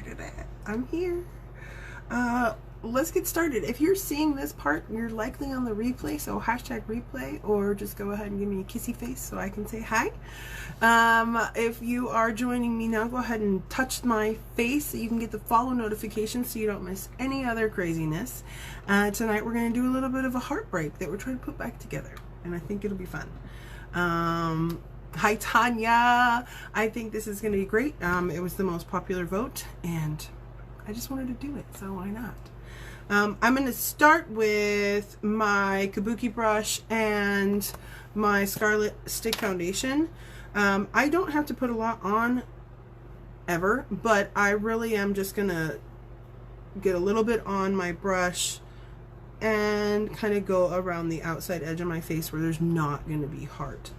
excited at. I'm here. Let's get started. If you're seeing this part, you're likely on the replay, so hashtag replay, or just go ahead and give me a kissy face so I can say hi. If you are joining me now, go ahead and touch my face so you can get the follow notifications so you don't miss any other craziness. Tonight we're going to do a little bit of a heartbreak that we're trying to put back together, and I think it'll be fun. Hi Tanya, I think this is going to be great. It was the most popular vote and I just wanted to do it, so why not? I'm going to start with my kabuki brush and my Scarlet Stick Foundation. I don't have to put a lot on ever, but I really am just going to get a little bit on my brush and kind of go around the outside edge of my face where there's not going to be heart.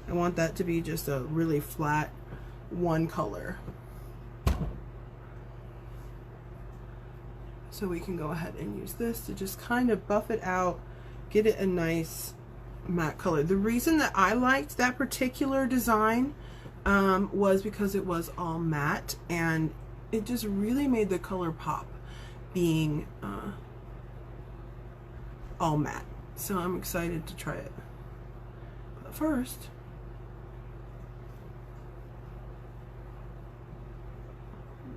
I want that to be just a really flat one color. So we can go ahead and use this to just kind of buff it out, get it a nice matte color. The reason that I liked that particular design was because it was all matte and it just really made the color pop being all matte. So I'm excited to try it. But first,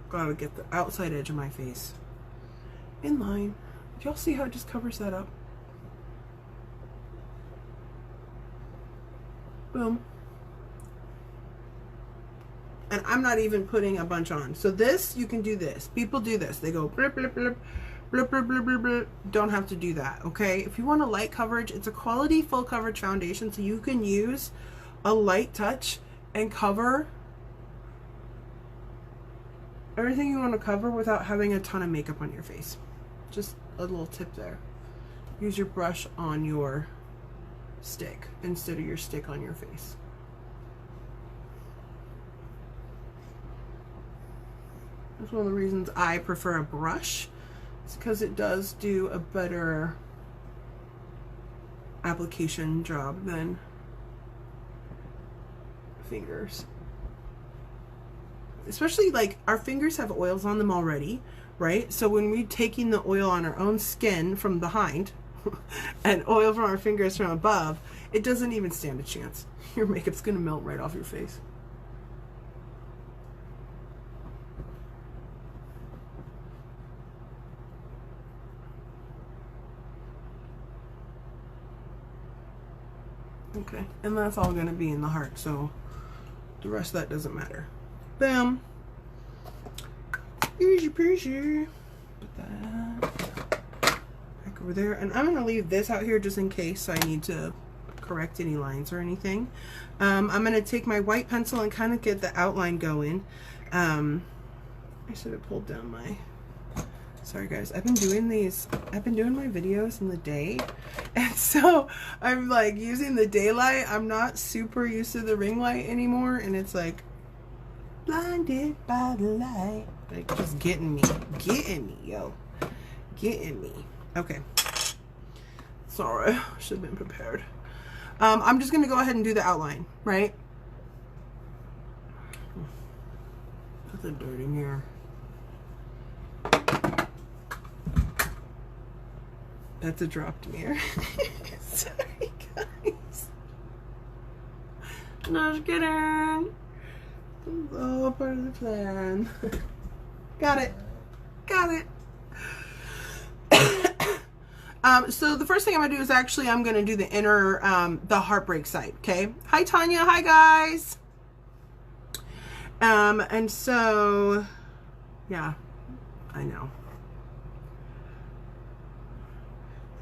gotta get the outside edge of my face in line. Y'all see how it just covers that up? Boom. And I'm not even putting a bunch on. So this, you can do this. People do this. They go blip, blip, blip, blip, blip, blip, blip, blip. Don't have to do that, okay? If you want a light coverage, it's a quality full coverage foundation, so you can use a light touch and cover everything you want to cover without having a ton of makeup on your face. Just a little tip there. Use your brush on your stick instead of your stick on your face. That's one of the reasons I prefer a brush. It's because it does do a better application job than fingers. Especially like our fingers have oils on them already, right? So when we're taking the oil on our own skin from behind and oil from our fingers from above, it doesn't even stand a chance. Your makeup's gonna melt right off your face. Okay, and that's all gonna be in the heart, so the rest of that doesn't matter. Bam. Easy peasy. Put that back over there. And I'm going to leave this out here just in case I need to correct any lines or anything. I'm going to take my white pencil and kind of get the outline going. I should have pulled down my... Sorry guys, I've been doing my videos in the day, and so I'm like using the daylight. I'm not super used to the ring light anymore, and it's like blinded by the light, like just getting me, yo, getting me. Okay, sorry, should have been prepared. I'm just gonna go ahead and do the outline, right? Put the dirt in here. That's a dropped mirror. Sorry guys. No, just kidding. It's all part of the plan. Got it. Got it. So the first thing I'm gonna do is actually I'm gonna do the inner the heartbreak side, okay? Hi Tanya, hi guys. And so yeah, I know.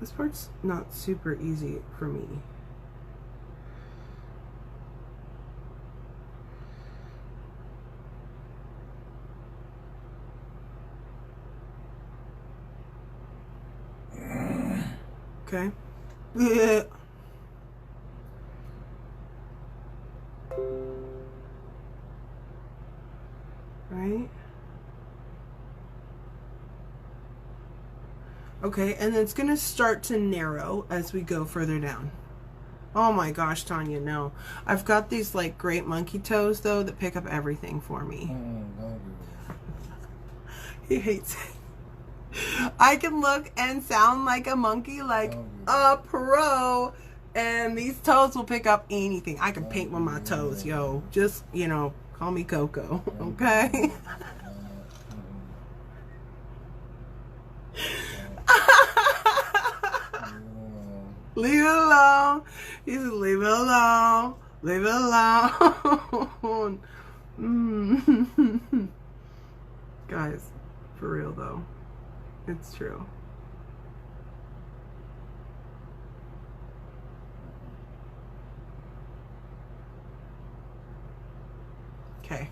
This part's not super easy for me. Okay. Right? Okay, and it's going to start to narrow as we go further down. Oh my gosh, Tanya, no. I've got these like great monkey toes though that pick up everything for me. He hates it. I can look and sound like a monkey, like a pro, and these toes will pick up anything. I can paint with my toes, yo. Just, you know, call me Coco, okay? Leave it alone. He said, leave it alone. Leave it alone. Guys, for real though. It's true. Okay.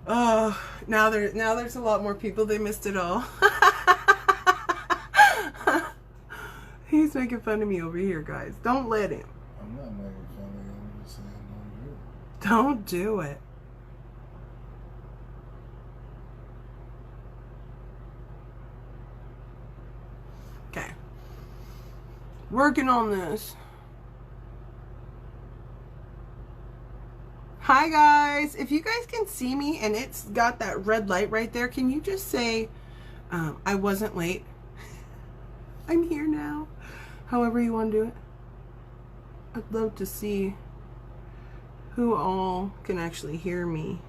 Now there's a lot more people. They missed it all. He's making fun of me over here, guys. Don't let him. I'm not making fun of you. I'm just saying don't do it. Okay. Working on this. Hi guys. If you guys can see me and it's got that red light right there, can you just say I wasn't late? I'm here now. However you want to do it. I'd love to see who all can actually hear me.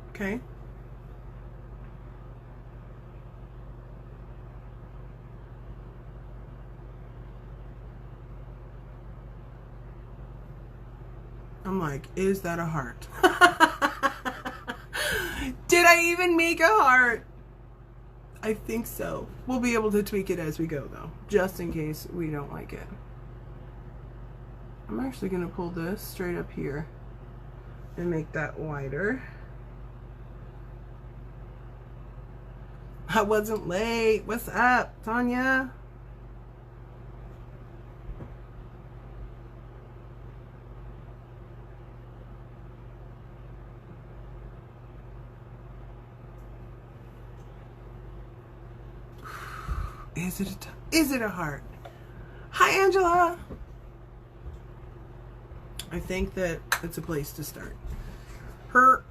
Okay. I'm like, is that a heart? Did I even make a heart? I think so. We'll be able to tweak it as we go though, just in case we don't like it. I'm actually going to pull this straight up here and make that wider. I wasn't late. What's up, Tanya? Is it a heart? Hi, Angela. I think that it's a place to start. Her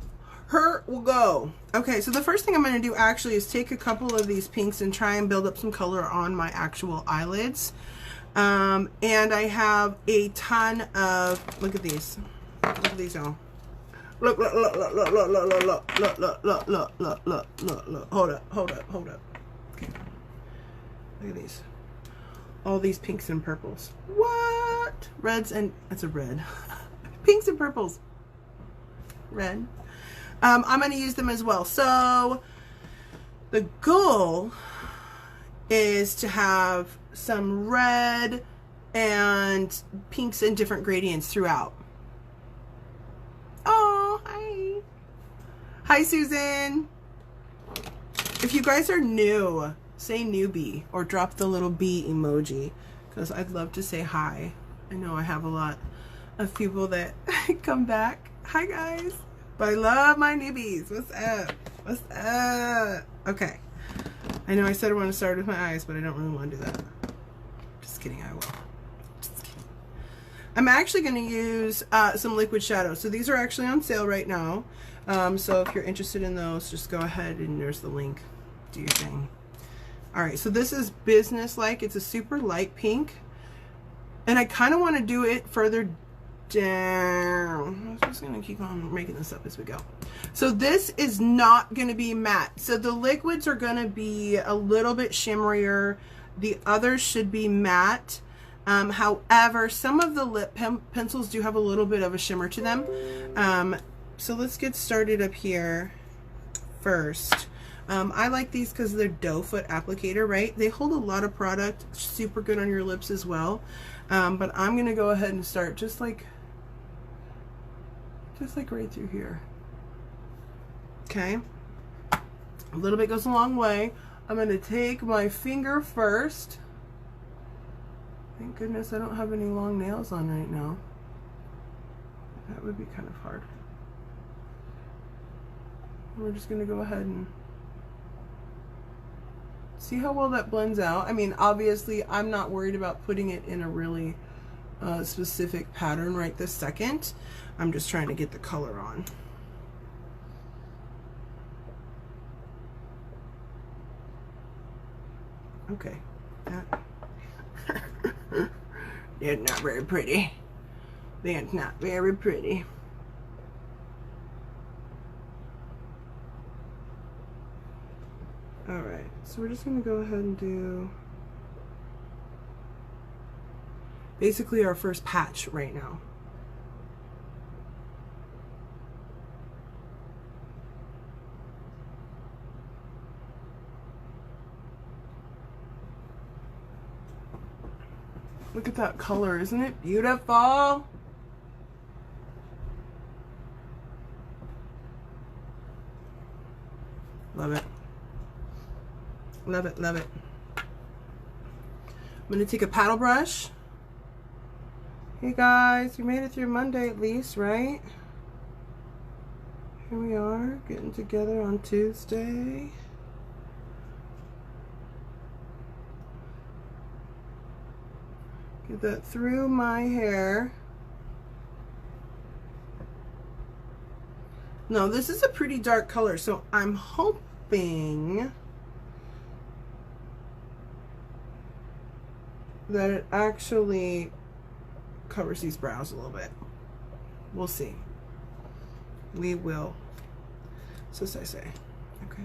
will go. Okay, so the first thing I'm going to do actually is take a couple of these pinks and try and build up some color on my actual eyelids. And I have a ton of, look at these. Look at these, y'all. Look. Hold up. Okay. Look at these. All these pinks and purples. What? Reds and, that's a red. Pinks and purples. Red. I'm going to use them as well. So the goal is to have some red and pinks and different gradients throughout. Oh, hi. Hi, Susan. If you guys are new, say newbie or drop the little bee emoji because I'd love to say hi. I know I have a lot of people that come back. Hi, guys. But I love my newbies. What's up? What's up? Okay. I know I said I want to start with my eyes, but I don't really want to do that. Just kidding, I will. Just kidding. I'm actually going to use some liquid shadows. So these are actually on sale right now. So if you're interested in those, just go ahead and there's the link. Do your thing. Alright, so this is business-like. It's a super light pink. And I kind of want to do it further down. I'm just going to keep on making this up as we go. So this is not going to be matte. So the liquids are going to be a little bit shimmerier. The others should be matte. However, some of the lip pencils do have a little bit of a shimmer to them. So let's get started up here first. I like these because they're doe foot applicator, right? They hold a lot of product, super good on your lips as well. But I'm going to go ahead and start just like right through here. Okay. A little bit goes a long way. I'm going to take my finger first. Thank goodness I don't have any long nails on right now. That would be kind of hard. We're just going to go ahead and see how well that blends out. I mean, obviously, I'm not worried about putting it in a really specific pattern right this second. I'm just trying to get the color on. Okay. They're not very pretty. They're not very pretty. Alright, so we're just going to go ahead and do basically our first patch right now. Look at that color, isn't it beautiful? Love it. Love it, love it. I'm going to take a paddle brush. Hey guys, we made it through Monday at least, right? Here we are, getting together on Tuesday. Get that through my hair. No, this is a pretty dark color, so I'm hoping that it actually covers these brows a little bit. We'll see. We will. So as I say. Okay.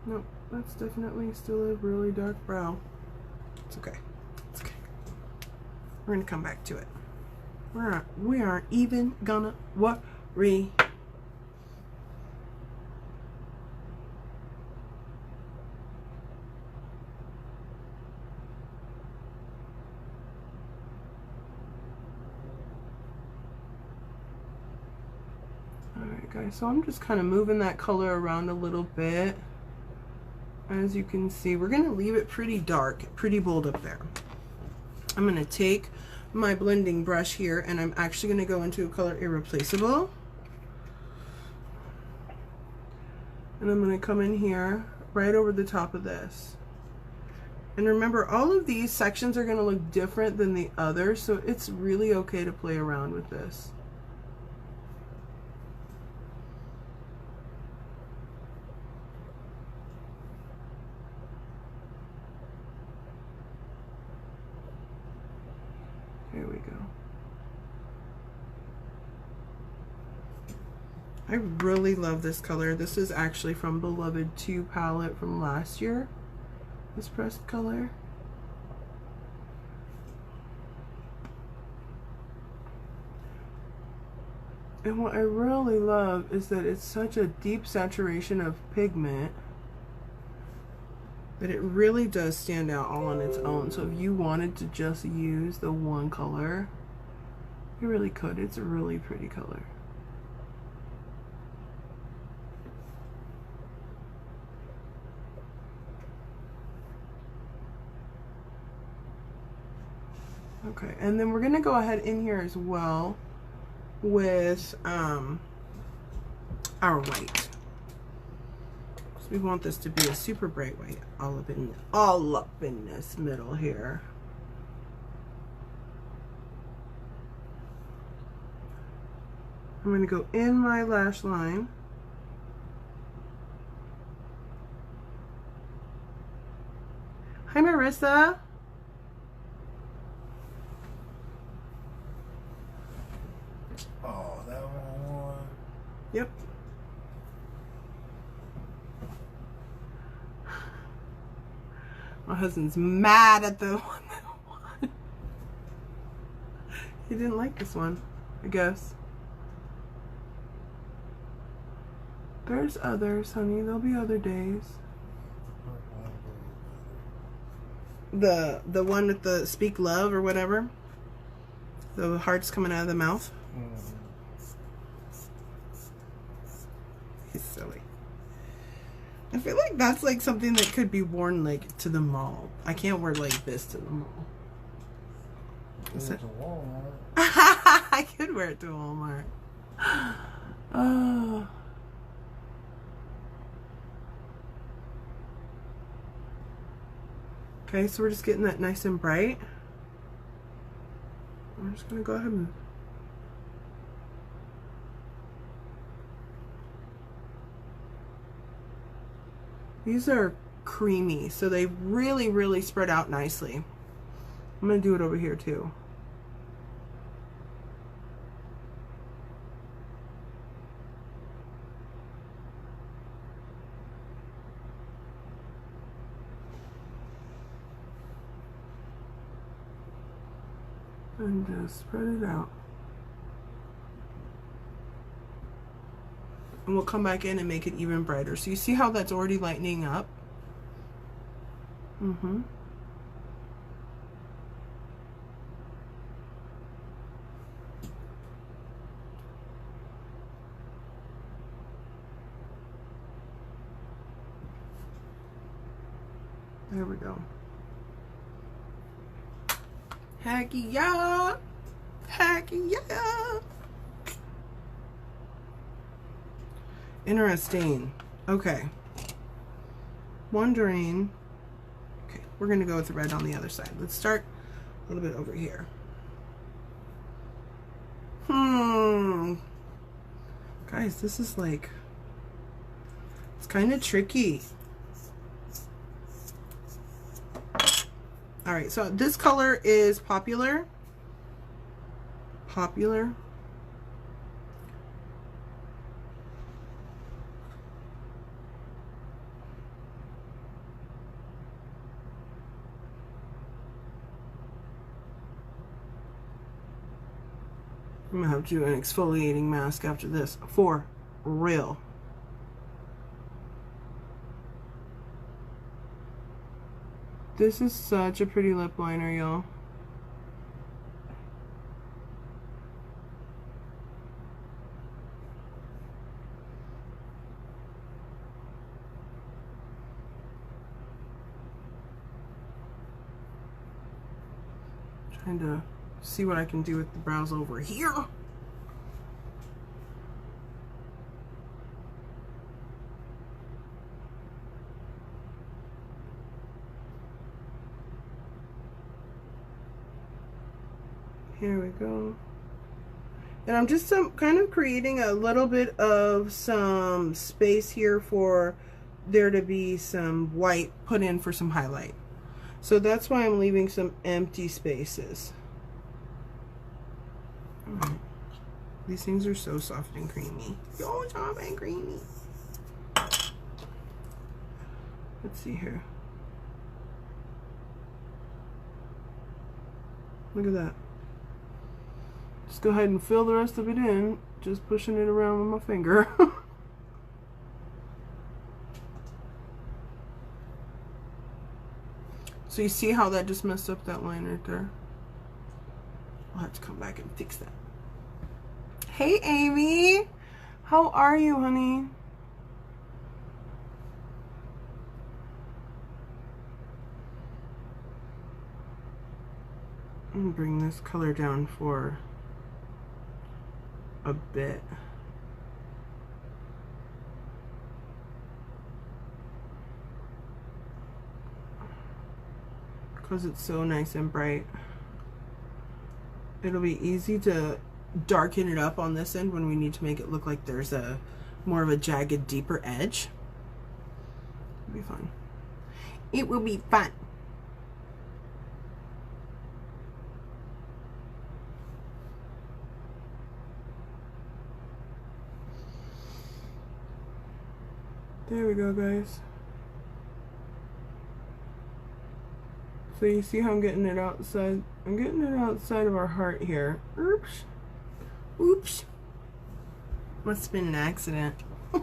Nope, that's definitely still a really dark brow. It's okay. It's okay. We're gonna come back to it. We aren't even gonna worry. Alright guys, so I'm just kind of moving that color around a little bit. As you can see, we're going to leave it pretty dark, pretty bold up there. I'm going to take my blending brush here and I'm actually going to go into a color Irreplaceable. And I'm going to come in here right over the top of this. And remember, all of these sections are going to look different than the others, so it's really okay to play around with this. Here we go. I really love this color. This is actually from Beloved 2 palette from last year. This pressed color. And what I really love is that it's such a deep saturation of pigment that it really does stand out all on its own. So if you wanted to just use the one color, you really could. It's a really pretty color. Okay, and then we're gonna go ahead in here as well with our white. We want this to be a super bright white all up in this middle here. I'm going to go in my lash line. Hi Marissa. Oh, that one. Yep. My husband's mad at the one that won. He didn't like this one, I guess. There's others, honey. There'll be other days. The one with the speak love or whatever. The hearts coming out of the mouth. He's silly. I feel like that's like something that could be worn like to the mall. I can't wear like this to the mall. To Walmart. I could wear it to Walmart. Oh. Okay, so we're just getting that nice and bright. I'm just gonna go ahead and these are creamy, so they really spread out nicely. I'm gonna do it over here too. And just spread it out. And we'll come back in and make it even brighter. So you see how that's already lightening up? Mm-hmm. There we go. Heck yeah! Heck yeah! Interesting. Okay. Wondering. Okay, we're gonna go with the red on the other side. Let's start a little bit over here. Guys, this is like, it's kind of tricky. All right, so this color is Popular. Popular. I'm gonna have to do an exfoliating mask after this, for real. This is such a pretty lip liner, y'all. Trying to see what I can do with the brows over here. Here we go. And I'm just kind of creating a little bit of some space here for there to be some white put in for some highlight. So that's why I'm leaving some empty spaces. Right. These things are so soft and creamy. So soft and creamy. Let's see here. Look at that. Just go ahead and fill the rest of it in, just pushing it around with my finger. So you see how that just messed up that line right there? I'll have to come back and fix that. Hey Amy, how are you, honey? I'm gonna bring this color down for a bit. Because it's so nice and bright. It'll be easy to darken it up on this end when we need to make it look like there's a more of a jagged, deeper edge. It'll be fun. It will be fun. There we go, guys. So you see how I'm getting it outside? I'm getting it outside of our heart here. Oops. Oops. Must have been an accident. Here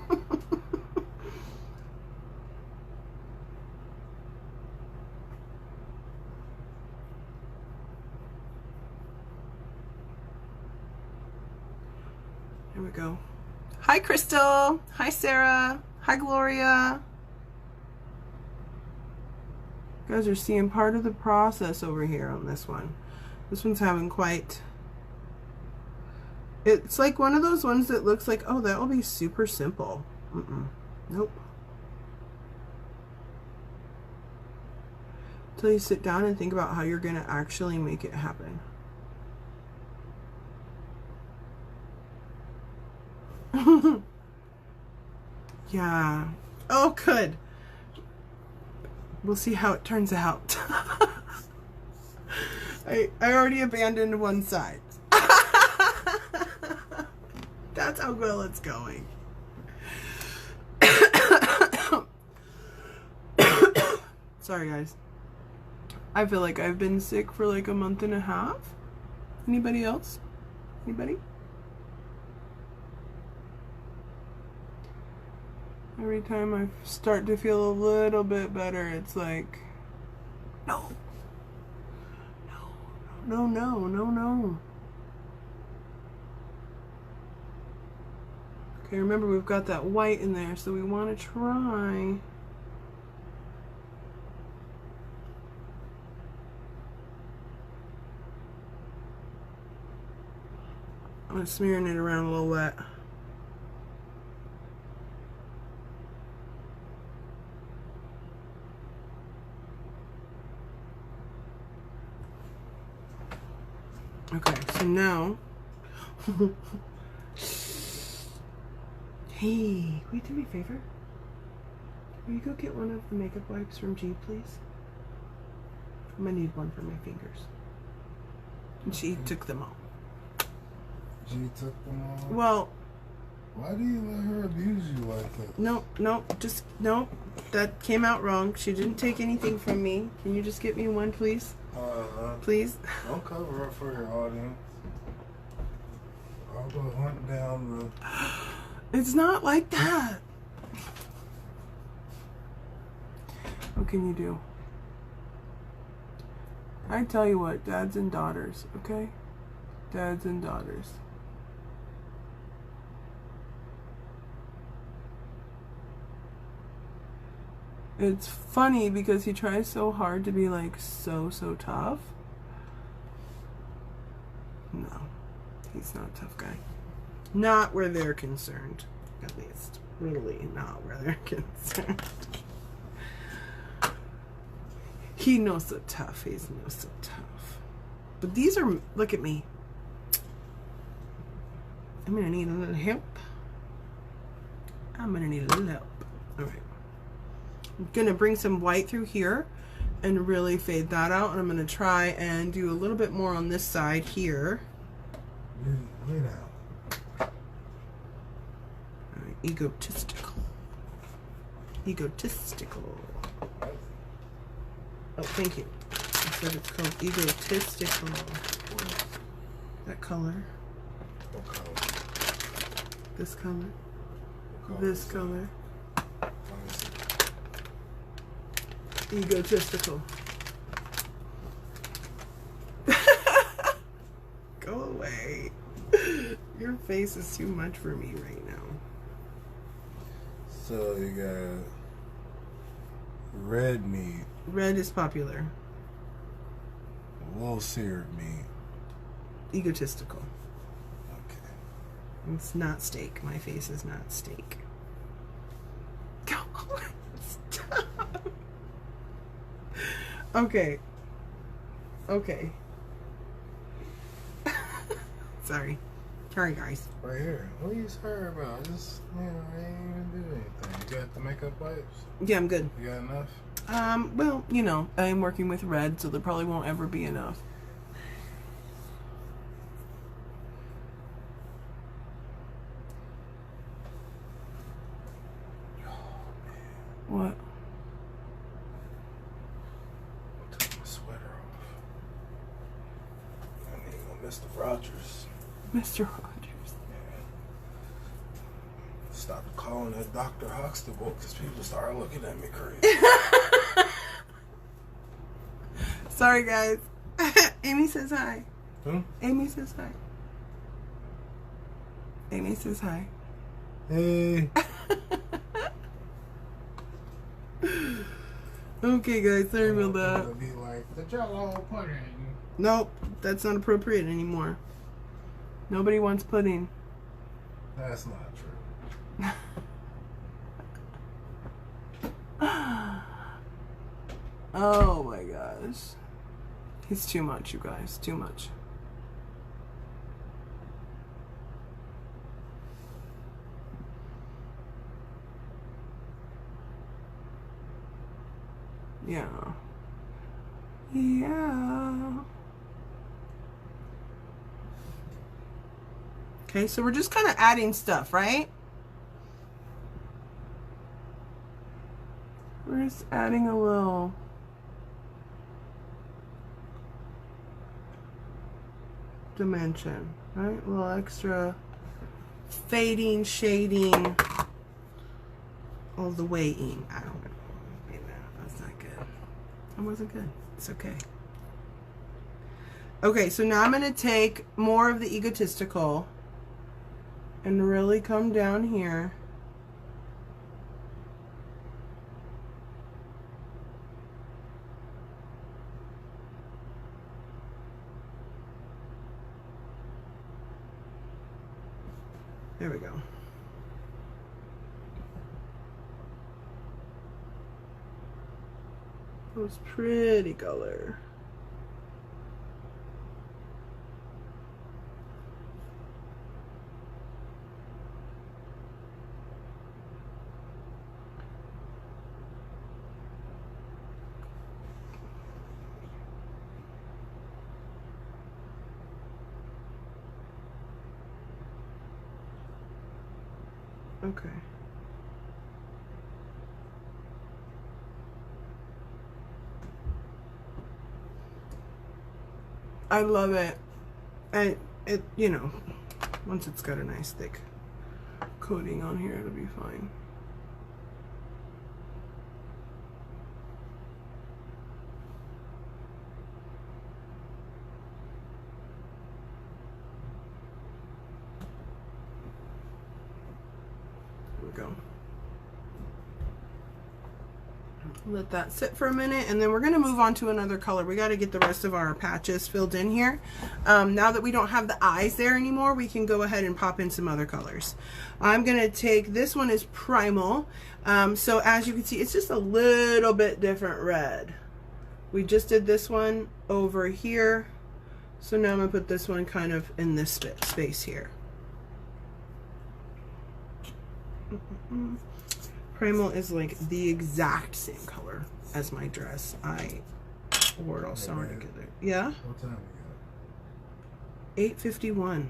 we go. Hi, Crystal. Hi, Sarah. Hi, Gloria. You guys are seeing part of the process over here on this one. This one's having quite... It's like one of those ones that looks like, oh, that will be super simple. Nope. Until you sit down and think about how you're going to actually make it happen. Yeah. Oh, good. We'll see how it turns out. I already abandoned one side. That's how well it's going. Sorry, guys. I feel like I've been sick for like a month and a half. Anybody else? Anybody? Every time I start to feel a little bit better, it's like, no. No, no, no, no. Okay, remember we've got that white in there, so we want to try. I'm smearing it around a little wet. Okay, so now, hey, will you do me a favor? Will you go get one of the makeup wipes from Jade, please? I'm gonna need one for my fingers. And she took them all. She took them all? Well, why do you let her abuse you like that? No, that came out wrong. She didn't take anything from me. Can you just get me one, please? Please? Don't cover up for your audience. I'll go hunt down the... It's not like that. What can you do? I tell you what, dads and daughters, okay? Dads and daughters. It's funny because he tries so hard to be like so tough. No, he's not a tough guy. Not where they're concerned, at least. Really not where they're concerned. He knows so tough. He's no so tough. But these are, look at me. I'm gonna need a little help. I'm gonna need a little help. All right. I'm gonna bring some white through here and really fade that out. And I'm gonna try and do a little bit more on this side here. Lay down. All right, egotistical. Egotistical. Oh, thank you. I said it's called egotistical. That color. What color? This color. What color This color. Let me see. Egotistical. Go away. Your face is too much for me right now. So you got red meat. Red is popular. Low seared meat. Egotistical. Okay. It's not steak. My face is not steak. Go away. Stop. Okay. Okay. Sorry. Sorry, guys. Right here. What are you sorry about? Just, I ain't even do anything. You got the makeup wipes? Yeah, I'm good. You got enough? Well, you know, I'm working with red, so there probably won't ever be enough. What? I took my sweater off. I need to go Mr. Rogers. Mr. Rogers. Yeah. Stop calling that Dr. Huxtable because people start looking at me crazy. Sorry, guys. Amy says hi. Hmm? Amy says hi. Amy says hi. Hey. Okay, guys, sorry about that. It'll be like the Jello pudding. Nope, that's not appropriate anymore. Nobody wants pudding. That's not true. Oh my gosh. He's too much, you guys. Too much. Yeah. Yeah. Okay, so we're just kind of adding stuff, right? We're just adding a little dimension, right? A little extra fading, shading, all the way in. I don't know. Maybe that's not good. That wasn't good. It's okay. Okay, so now I'm going to take more of the egotistical and really come down here. There we go. That was pretty color. Okay. I love it. And it, you know, once it's got a nice thick coating on here, it'll be fine. There we go. Let that sit for a minute, and then we're going to move on to another color. We got to get the rest of our patches filled in here. Now that we don't have the eyes there anymore, we can go ahead and pop in some other colors. I'm going to take, this one is Primal. So as you can see, it's just a little bit different red. We just did this one over here. So now I'm going to put this one kind of in this space here. Primal is like the exact same color as my dress. I wore it all summer together. Yeah? What time we got? 8:51.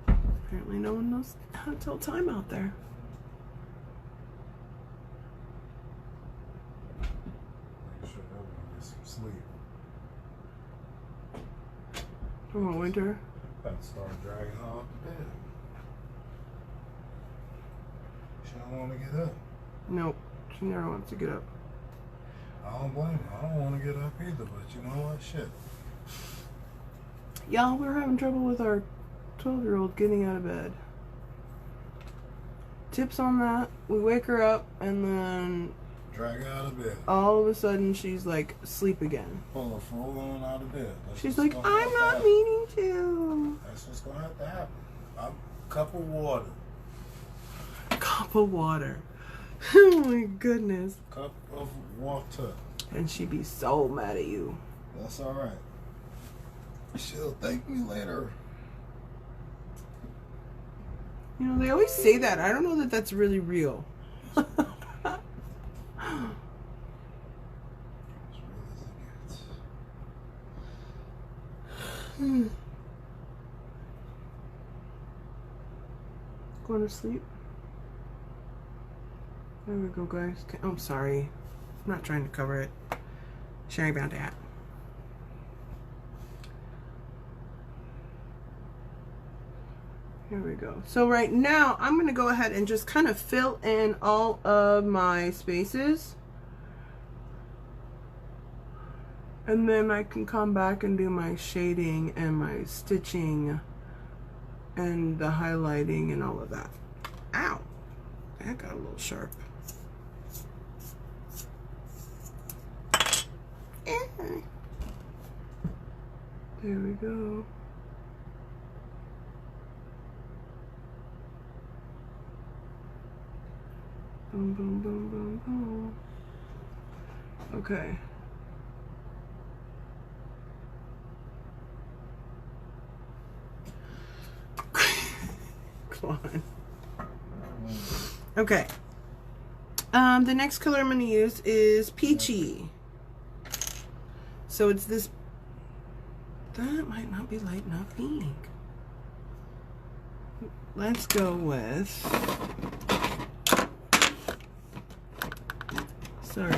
Apparently no one knows how to tell time out there. Make sure everyone gets some sleep. Come on, Winter. About to start dragging her off the bed. She don't want to get up. Nope. She never wants to get up. I don't blame her. I don't want to get up either, but you know what? Shit. Y'all, we're having trouble with our 12-year-old getting out of bed. Tips on that. We wake her up and then Drag her out of bed. all of a sudden she's like asleep again. Pull her full on out of bed. She's like, I'm not meaning to. That's what's going to have to happen. A cup of water. Cup of water. Oh my goodness. Cup of water. And she'd be so mad at you. That's all right. She'll thank me later. You know, they always say that. I don't know that that's really real. As real as it gets. Going to sleep? There we go, guys. Oh, I'm sorry. I'm not trying to cover it. Sorry about that. Here we go. So right now, I'm going to go ahead and just kind of fill in all of my spaces. And then I can come back and do my shading and my stitching and the highlighting and all of that. Ow! That got a little sharp. There we go. Boom, boom, boom, boom, boom. Okay. Come on. Okay. The next color I'm going to use is peachy. So it's this. That might not be light enough pink. Let's go with. Sorry.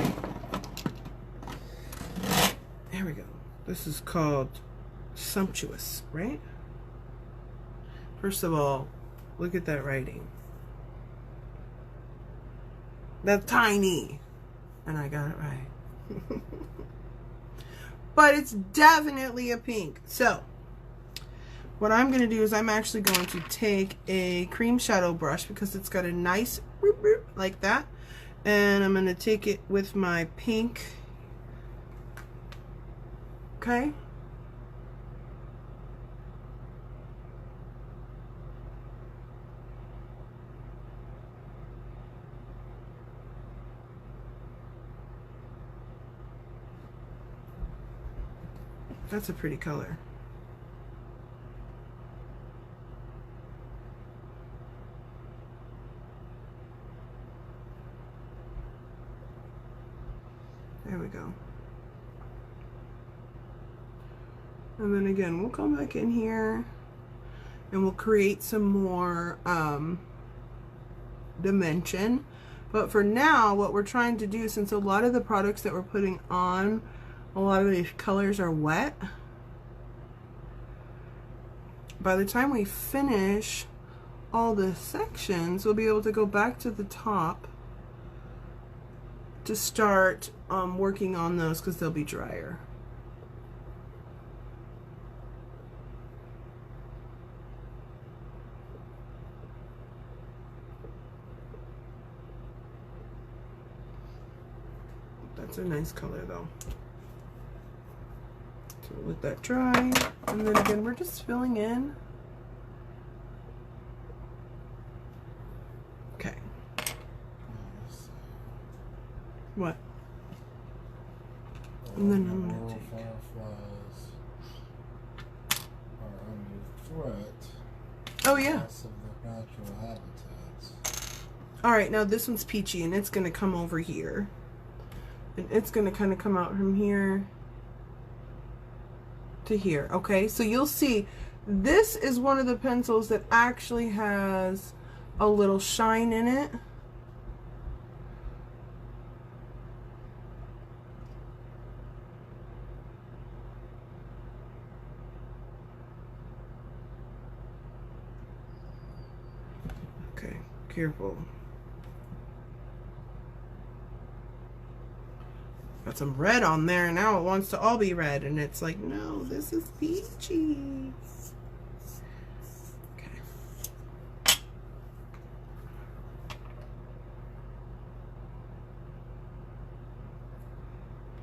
There we go. This is called Sumptuous, right? First of all, look at that writing. That's tiny. And I got it right. But it's definitely a pink. So, what I'm going to do is I'm actually going to take a cream shadow brush because it's got a nice boop, boop, like that. And I'm going to take it with my pink. Okay. That's a pretty color. There we go. And then again, we'll come back in here and we'll create some more dimension. But for now, what we're trying to do, since a lot of the products that we're putting on, a lot of these colors are wet. By the time we finish all the sections, we'll be able to go back to the top to start working on those because they'll be drier. That's a nice color though. So we'll let that dry, and then again we're just filling in. Okay. What? And then I'm gonna take. Fireflies are under threat. Oh yeah. Loss of their natural habitats. All right, now this one's peachy, and it's gonna come over here, and it's gonna kind of come out from here to here. Okay, so you'll see this is one of the pencils that actually has a little shine in it. Okay, careful. Got some red on there, and now it wants to all be red, and it's like, no, this is peachy. Okay.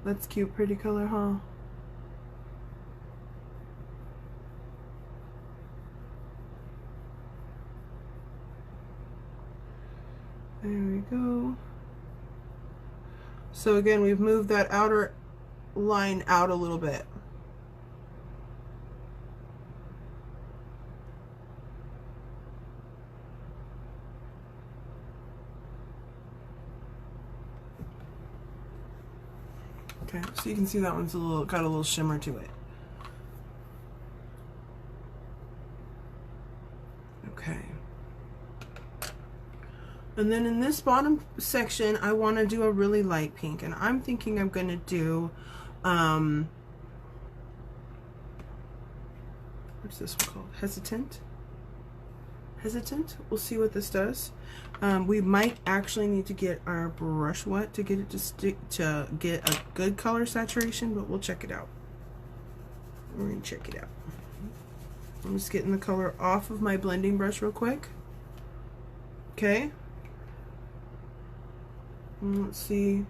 That's cute, pretty color, huh? There we go. So again, we've moved that outer line out a little bit. Okay, so you can see that one's got a little shimmer to it. Okay. And then in this bottom section, I want to do a really light pink, and I'm thinking I'm going to do, what's this one called? Hesitant? Hesitant? We'll see what this does. We might actually need to get our brush wet to get it to stick, to get a good color saturation, but we'll check it out. We're going to check it out. I'm just getting the color off of my blending brush real quick. Okay. Let's see.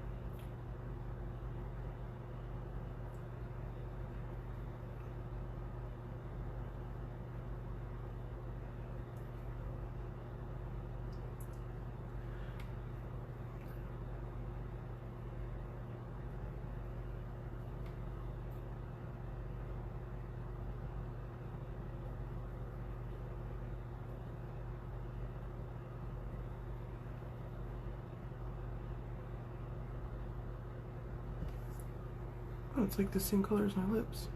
it's like the same color as my lips.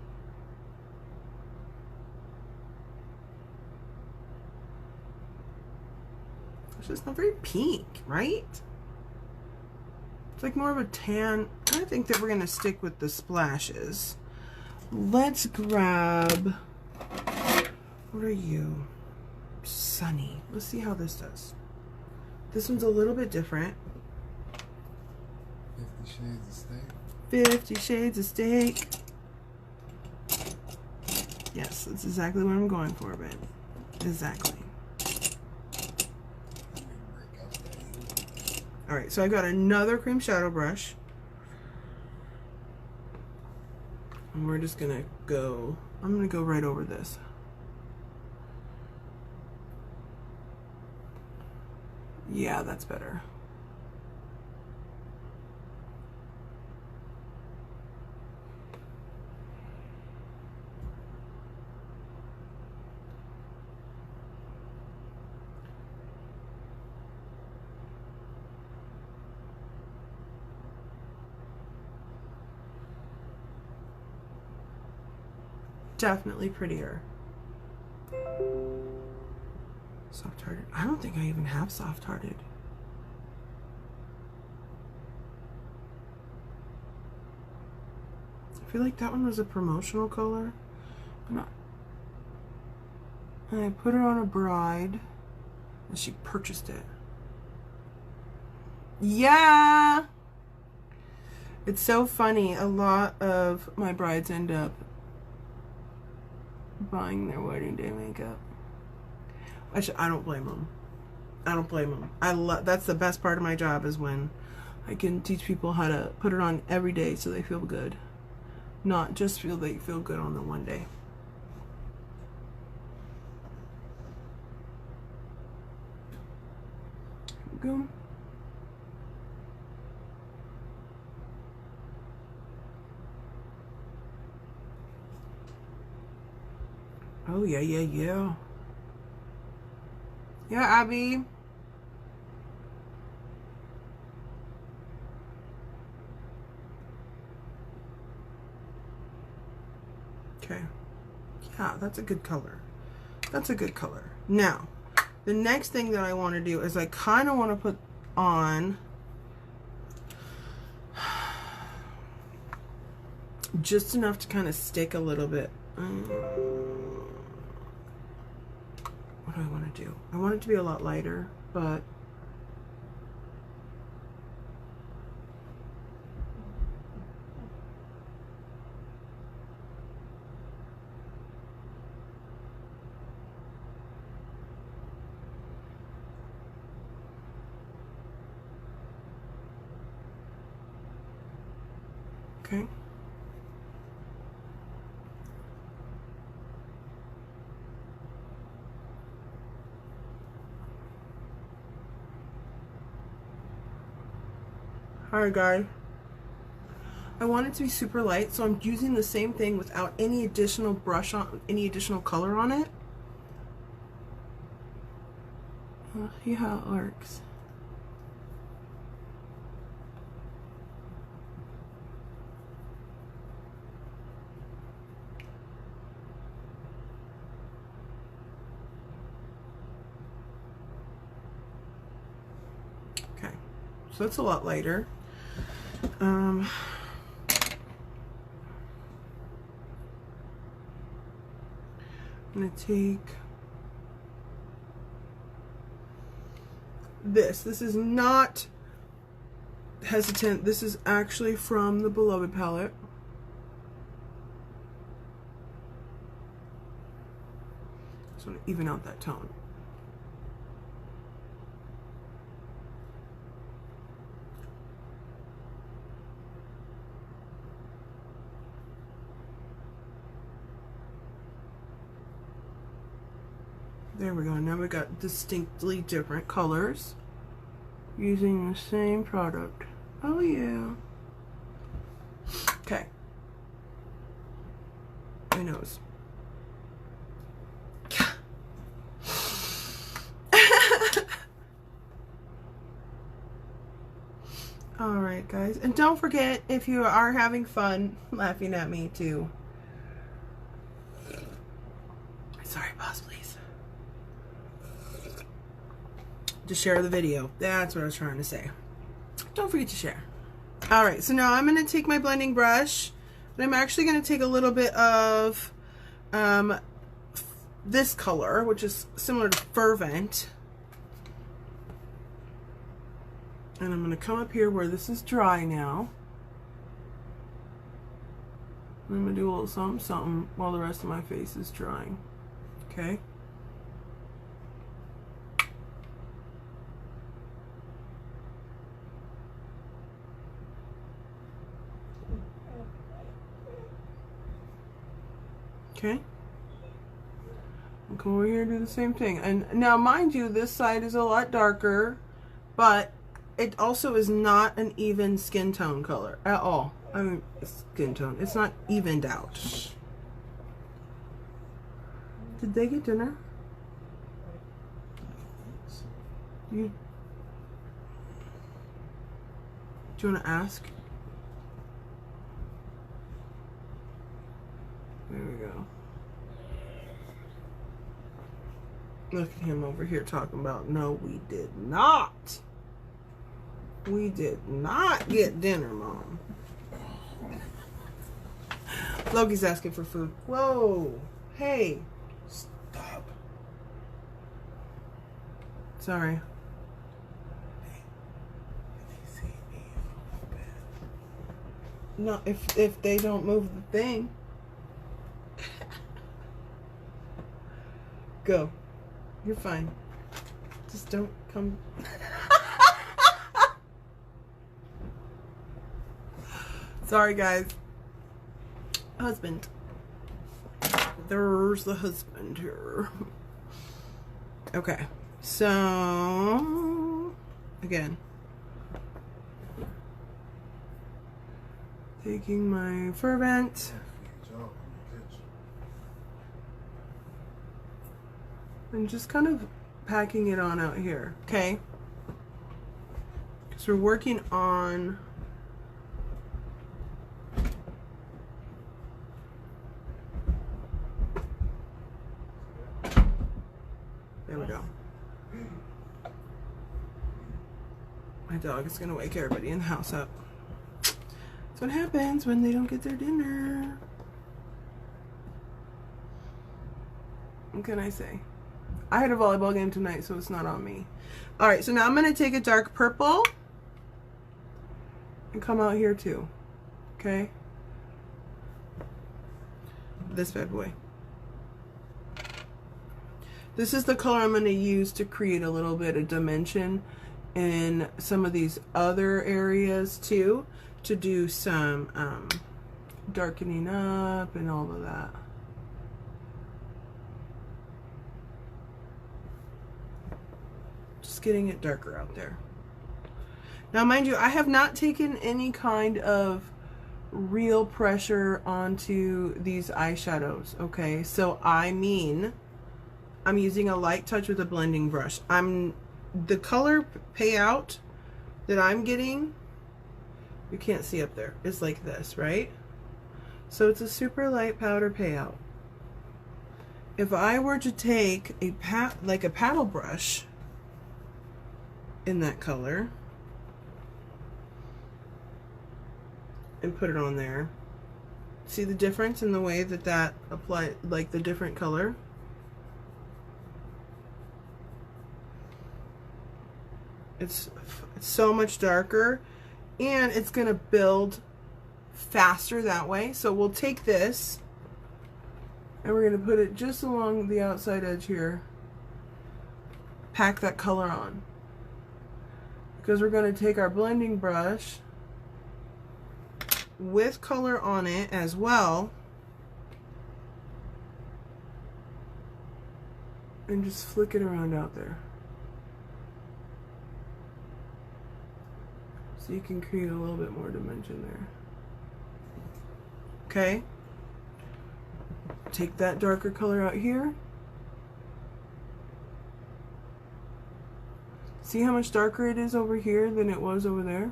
It's just not very pink, right? It's like more of a tan. I think that we're gonna stick with the splashes. Let's grab, what are you? Sunny. Let's see how this does. This one's a little bit different. 50 Shades of Steak. 50 Shades of Steak. Yes, that's exactly what I'm going for, babe. Exactly. Alright, so I got another cream shadow brush. And we're just gonna go, I'm gonna go right over this. Yeah, that's better. Definitely prettier. Soft-hearted. I don't think I even have soft-hearted. I feel like that one was a promotional color. And I put it on a bride and she purchased it. Yeah! It's so funny. A lot of my brides end up buying their wedding day makeup. I don't blame them. I don't blame them. That's the best part of my job, is when I can teach people how to put it on every day so they feel good, not just feel they feel good on the one day. Here we go. Oh, yeah, yeah, yeah. Yeah, Abby. Okay. Yeah, that's a good color. That's a good color. Now, the next thing that I want to do is I kind of want to put on just enough to kind of stick a little bit. What do I want to do? I want it to be a lot lighter, but okay. Alright guys, I want it to be super light, so I'm using the same thing without any additional brush on, any additional color on it. I'll see how it works. Okay, so it's a lot lighter. I'm gonna take this. This is not Hesitant. This is actually from the Beloved palette. Just want to even out that tone. There we go. Now we got distinctly different colors using the same product. Oh yeah. Okay. My nose. Alright guys, and don't forget, if you are having fun laughing at me too. Sorry, pause please. Just share the video. That's what I was trying to say. Don't forget to share. Alright, so now I'm going to take my blending brush, and I'm actually going to take a little bit of this color, which is similar to Fervent. And I'm going to come up here where this is dry now. I'm going to do a little something something while the rest of my face is drying. Okay? Okay? I'll come over here and do the same thing. And now, mind you, this side is a lot darker, but it also is not an even skin tone color at all. I mean, skin tone. It's not evened out. Did they get dinner? Do you want to ask? There we go. Look at him over here talking about, no, we did not. We did not get dinner, Mom. Loki's asking for food. Whoa. Hey. Stop. Sorry. No, if they don't move the thing. Go. You're fine. Just don't come. Sorry, guys. Husband. There's the husband here. Okay. So, again. Taking my Fervent. And just kind of packing it on out here. Okay? Because we're working on... There we go. My dog is going to wake everybody in the house up. That's what happens when they don't get their dinner. What can I say? I had a volleyball game tonight, so it's not on me. Alright, so now I'm going to take a dark purple and come out here too. Okay? This bad boy. This is the color I'm going to use to create a little bit of dimension in some of these other areas too, to do some darkening up and all of that. Just getting it darker out there. Now, mind you, I have not taken any kind of real pressure onto these eyeshadows, okay? So, I'm using a light touch with a blending brush. The color payout that I'm getting, you can't see up there, it's like this, right? So it's a super light powder payout. If I were to take a paddle brush in that color and put it on there, see the difference in the way that applies, like the different color? It's so much darker, and it's gonna build faster that way. So we'll take this and we're gonna put it just along the outside edge here, pack that color on, because we're gonna take our blending brush with color on it as well and just flick it around out there. So you can create a little bit more dimension there. Okay? Take that darker color out here. See how much darker it is over here than it was over there?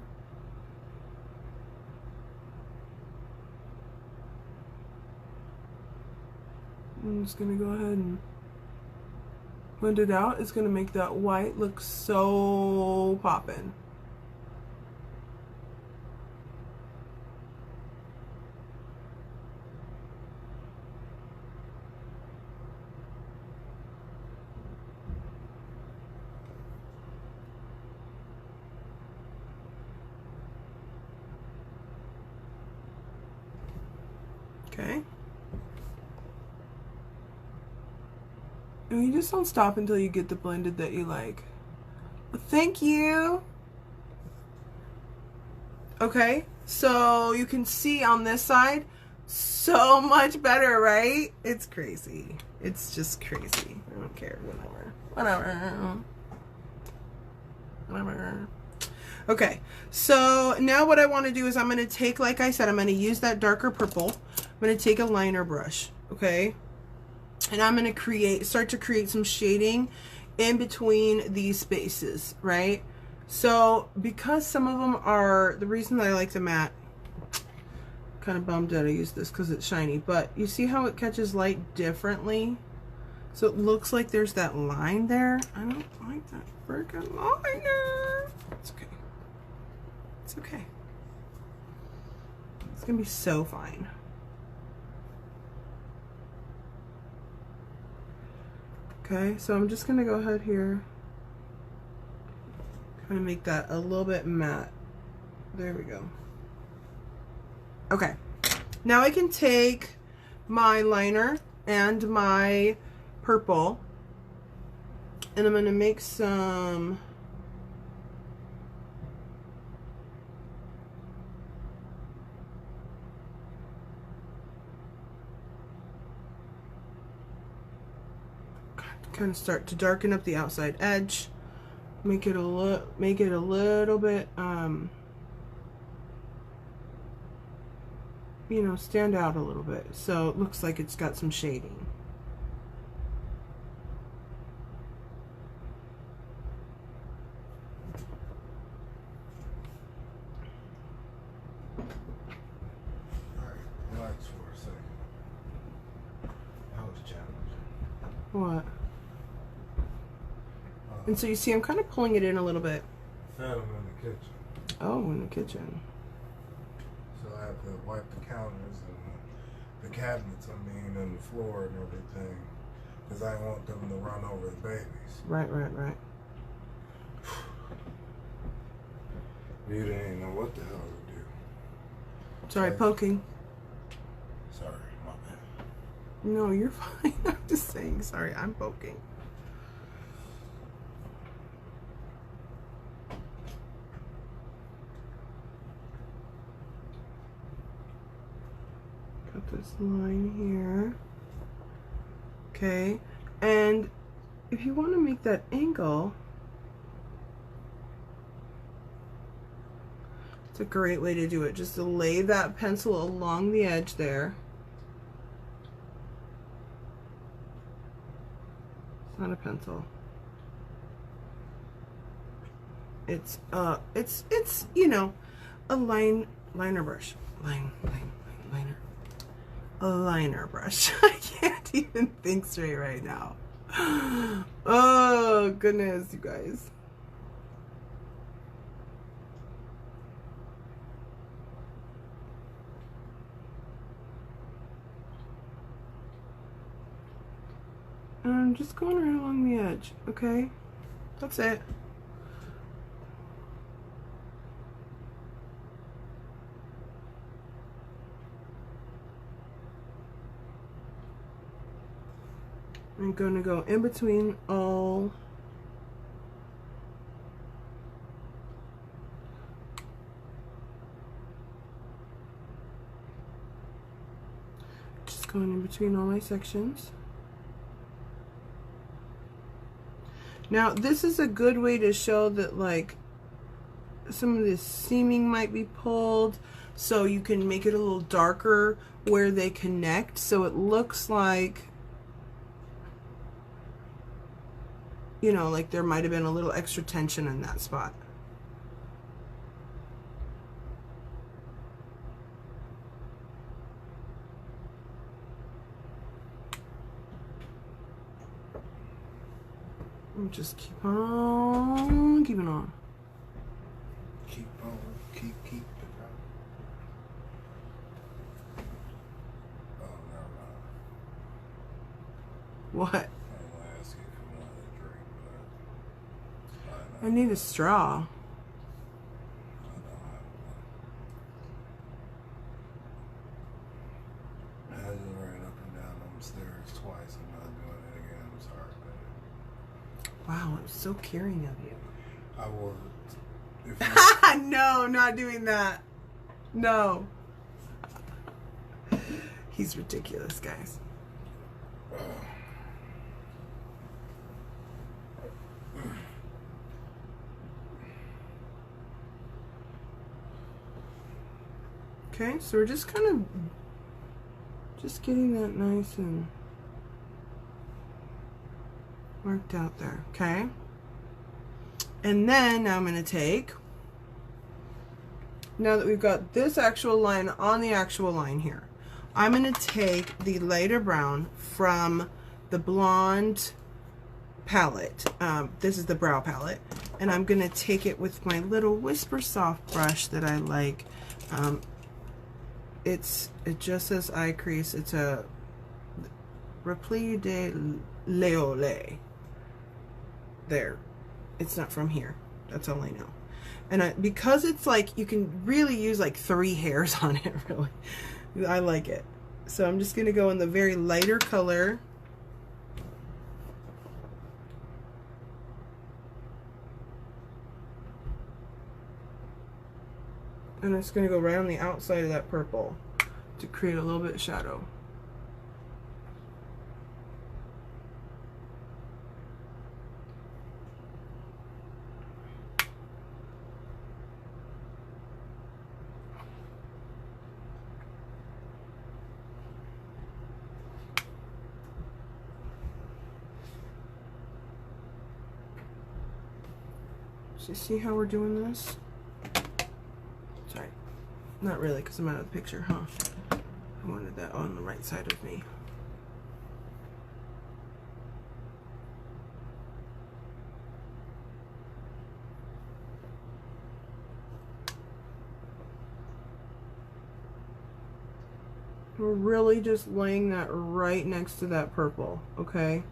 I'm just gonna go ahead and blend it out. It's gonna make that white look so poppin'. Okay. And you just don't stop until you get the blended that you like. Thank you. Okay, so you can see on this side, so much better, right? It's crazy. It's just crazy. I don't care, whatever. Whatever. Okay, so now what I want to do is I'm going to take, like I said, I'm going to use that darker purple. I'm going to take a liner brush, okay? And I'm going to start to create some shading in between these spaces, right? So because some of them are, the reason that I like the matte, kind of bummed that I use this because it's shiny, but you see how it catches light differently? So it looks like there's that line there. I don't like that freaking liner. It's okay. It's okay. It's gonna be so fine. Okay, so I'm just gonna go ahead here, kind of make that a little bit matte. There we go. Okay, now I can take my liner and my purple, and I'm gonna make some kind of start to darken up the outside edge, make it a little bit you know, stand out a little bit, so it looks like it's got some shading. Alright, relax for a second. That was challenging. What? And so you see I'm kind of pulling it in a little bit. Fed them in the kitchen. Oh, in the kitchen. So I have to wipe the counters and the cabinets, I mean, and the floor and everything. Because I want them to run over the babies. Right. You didn't know what the hell to do. Sorry, poking. Sorry, my bad. No, you're fine. I'm just saying, sorry, I'm poking. Got this line here. Okay, and if you want to make that angle, it's a great way to do it. Just to lay that pencil along the edge there. It's not a pencil. It's you know, a liner brush. Liner. A liner brush. I can't even think straight right now. Oh goodness, you guys. And I'm just going right along the edge, okay? That's it. I'm going to go in between all just going in between all my sections. Now this is a good way to show that like some of this seaming might be pulled, so you can make it a little darker where they connect, so it looks like, you know, like there might have been a little extra tension in that spot. Just keep on keeping on. Keep on, keep it on. Oh, never mind. What? I was gonna ask you if you wanted a drink, but I need a straw. I don't have one. I just ran up and down them stairs twice. I'm not doing it again. I'm sorry, baby. Wow, I'm so caring of you. I would. If you, No, not doing that. No. He's ridiculous, guys. Okay, so we're just kind of just getting that nice and worked out there, okay? And then now I'm going to take, now that we've got this actual line on the actual line here, I'm going to take the lighter brown from the blonde palette. This is the brow palette. And I'm going to take it with my little Whisper Soft brush that I like. It just says eye crease. It's a Repli de Leolé. There. It's not from here. That's all I know. And because it's like, you can really use like 3 hairs on it, really. I like it. So I'm just going to go in the very lighter color. And I'm just going to go right on the outside of that purple to create a little bit of shadow. So you see how we're doing this? Sorry, not really, because I'm out of the picture, huh? I wanted that on the right side of me. We're really just laying that right next to that purple, okay?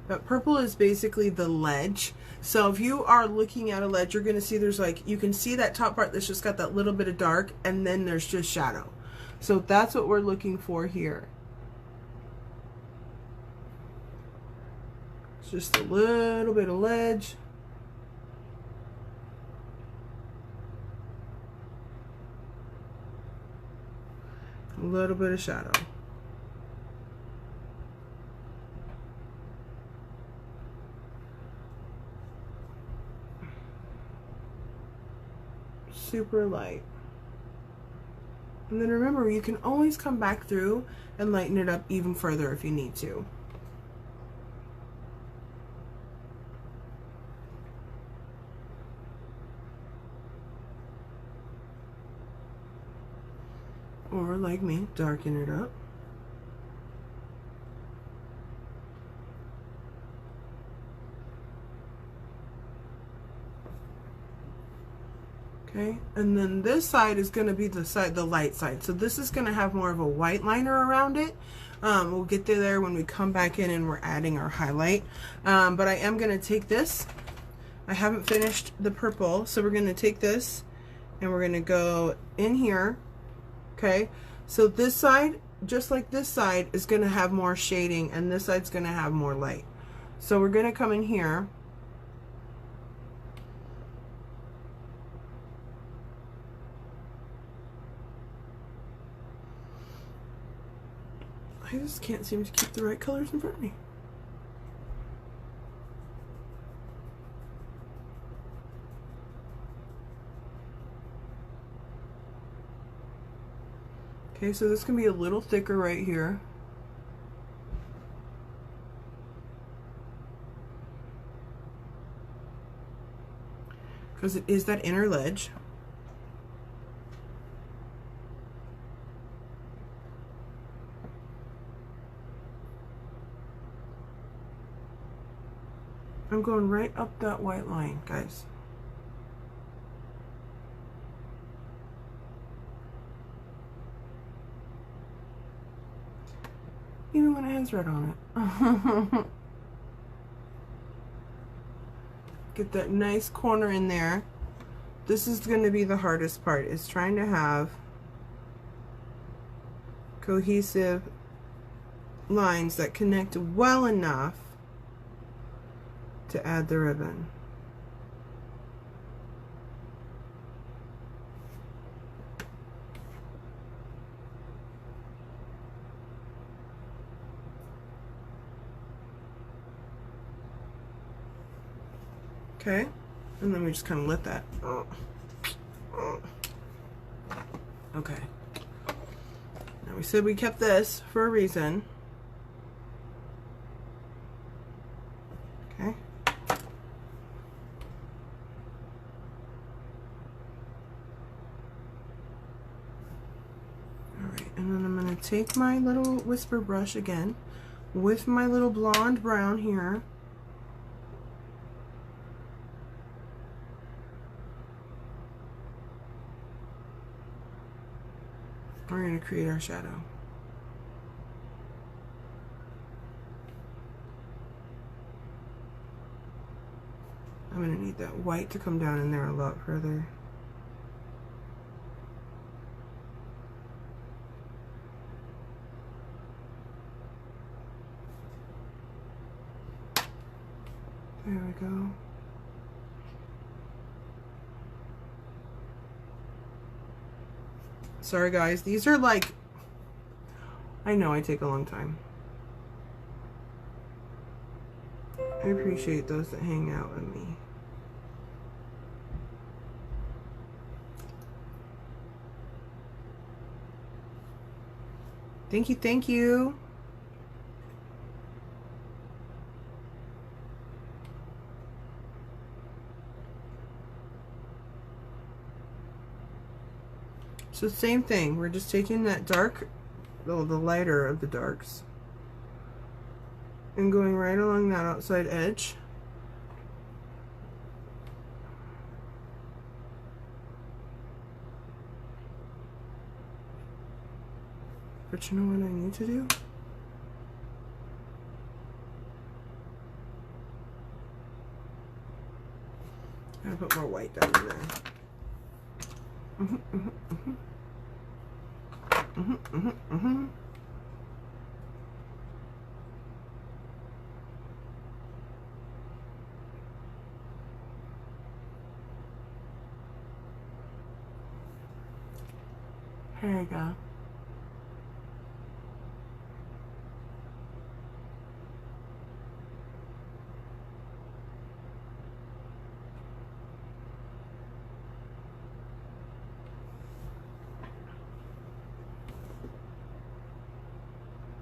That purple is basically the ledge. So if you are looking at a ledge, you're going to see there's like, you can see that top part that's just got that little bit of dark, and then there's just shadow. So that's what we're looking for here. It's just a little bit of ledge. A little bit of shadow. Super light. And then remember, you can always come back through and lighten it up even further if you need to. Or like me, darken it up. Okay, and then this side is going to be the light side. So this is going to have more of a white liner around it. We'll get there when we come back in and we're adding our highlight. But I am going to take this. I haven't finished the purple, so we're going to take this and we're going to go in here. Okay, so this side, just like this side, is going to have more shading, and this side's going to have more light. So we're going to come in here. I just can't seem to keep the right colors in front of me. Okay, so this can be a little thicker right here. Because it is that inner ledge. I'm going right up that white line, guys. Even when it has red on it. Get that nice corner in there. This is going to be the hardest part, is trying to have cohesive lines that connect well enough to add the ribbon. Okay, and then we just kind of let that. Okay. Now we said we kept this for a reason. Okay. Alright, and then I'm going to take my little whisper brush again with my little blonde brown here. We're going to create our shadow. I'm going to need that white to come down in there a lot further. There we go. Sorry guys, these are like, I know I take a long time. I appreciate those that hang out with me. Thank you, thank you. So same thing, we're just taking that dark, the lighter of the darks, and going right along that outside edge. But you know what I need to do? I gotta put more white down in there. Here we go.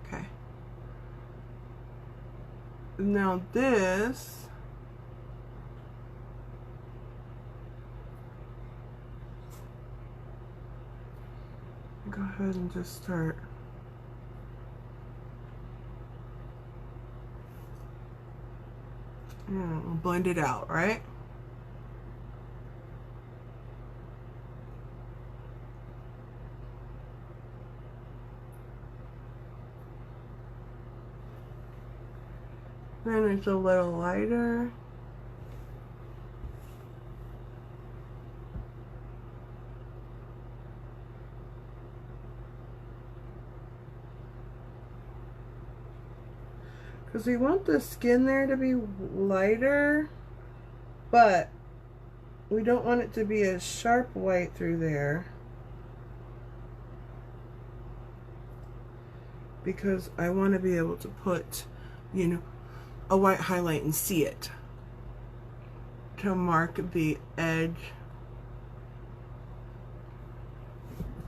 Okay. Now this, go ahead and just start blend it out, right? Then it's a little lighter. Because we want the skin there to be lighter, but we don't want it to be a sharp white through there, because I want to be able to put, you know, a white highlight and see it to mark the edge.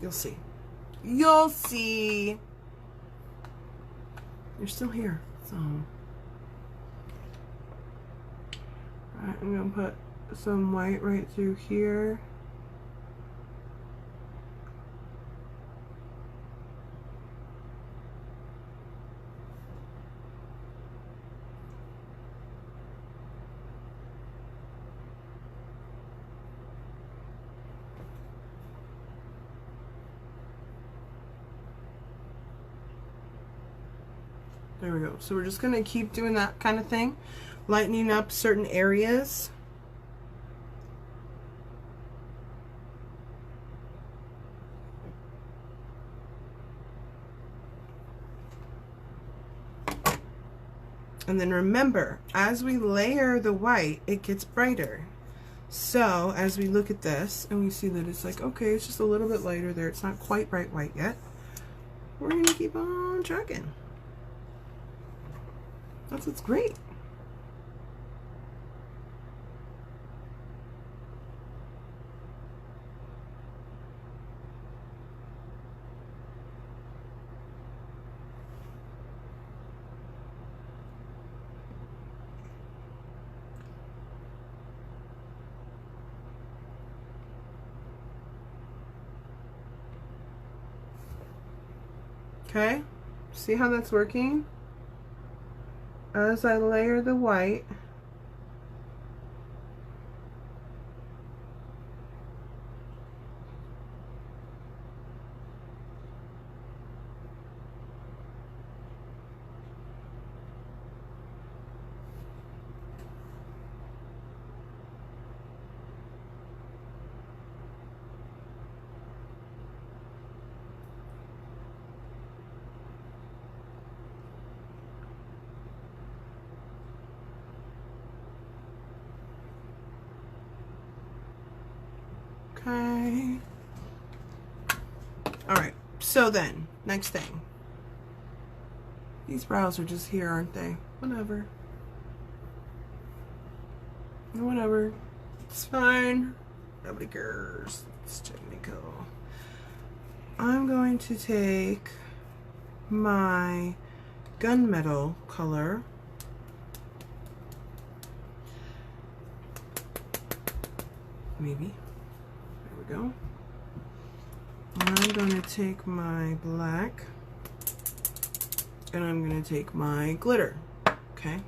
You'll see. You'll see. You're still here. So, alright, I'm going to put some white right through here. There we go. So we're just gonna keep doing that kind of thing, lightening up certain areas. And then remember, as we layer the white, it gets brighter. So as we look at this and we see that it's like, okay, it's just a little bit lighter there. It's not quite bright white yet. We're gonna keep on trucking. That's what's great. Okay, see how that's working? As I layer the white, okay. All right, so then, next thing. These brows are just here, aren't they? Whatever. Whatever. It's fine. Nobody cares. It's technical. I'm going to take my gunmetal color. Maybe. There we go. I'm going to take my black and I'm going to take my glitter. Okay.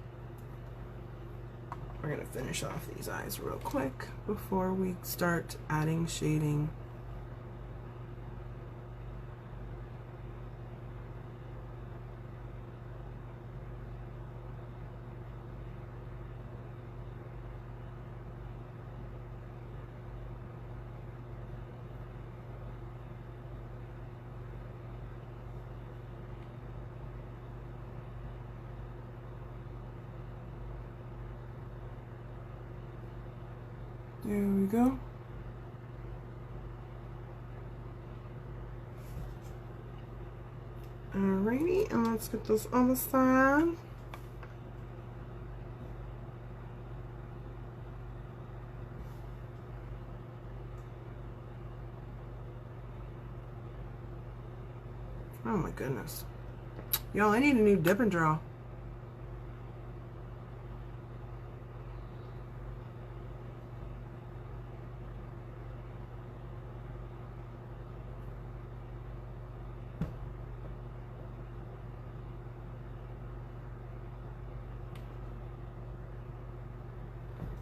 We're going to finish off these eyes real quick before we start adding shading. There we go. Alrighty, and let's get this other side. Oh my goodness. Y'all, I need a new dip and draw.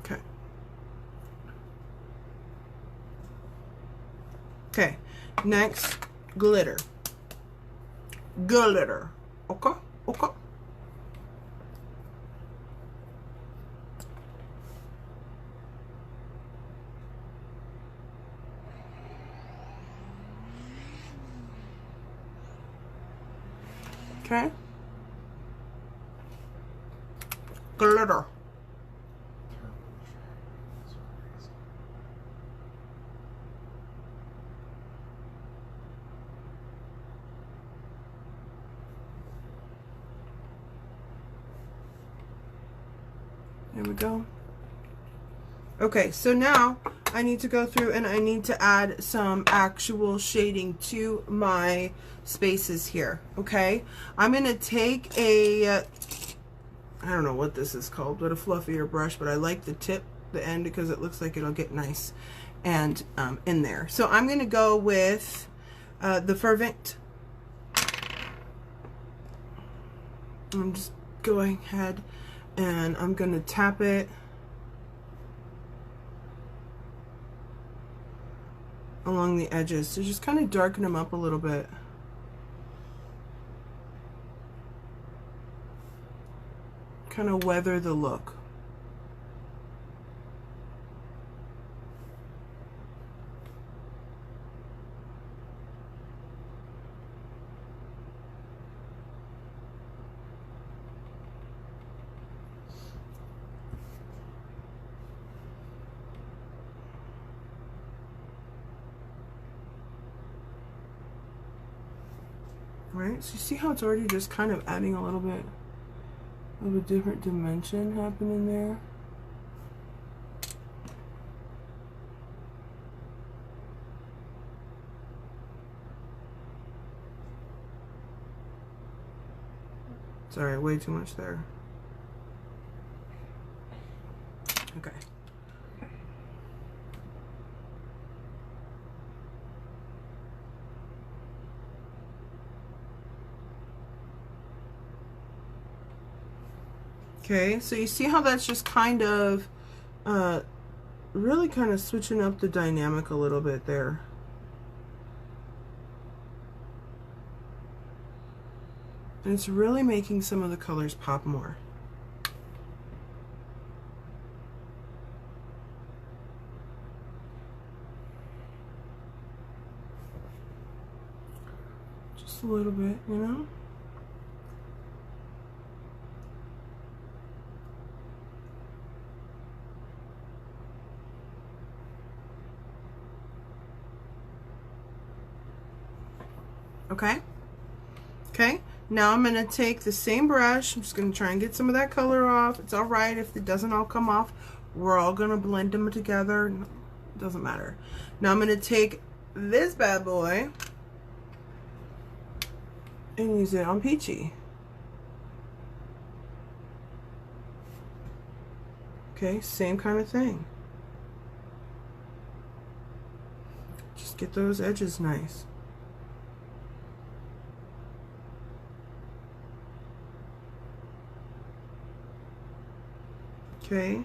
Okay. Okay, next, glitter. Glitter. Okay, okay. Okay. Glitter. There we go. Okay, so now I need to go through and I need to add some actual shading to my spaces here, okay? I'm going to take a, I don't know what this is called, but a fluffier brush, but I like the tip, the end, because it looks like it'll get nice and in there. So I'm going to go with the Fervent. I'm just going ahead and I'm going to tap it along the edges to just kind of darken them up a little bit. kind of weather the look. Right, so you see how it's already just kind of adding a little bit of a different dimension happening there. Sorry, way too much there. Okay. Okay, so you see how that's just kind of really kind of switching up the dynamic a little bit there. And it's really making some of the colors pop more. Just a little bit, you know? Okay. Okay. Now I'm going to take the same brush. I'm just going to try and get some of that color off. It's all right if it doesn't all come off. We're all going to blend them together. It doesn't matter. Now I'm going to take this bad boy and use it on Peachy. Okay, same kind of thing. Just get those edges nice. Okay.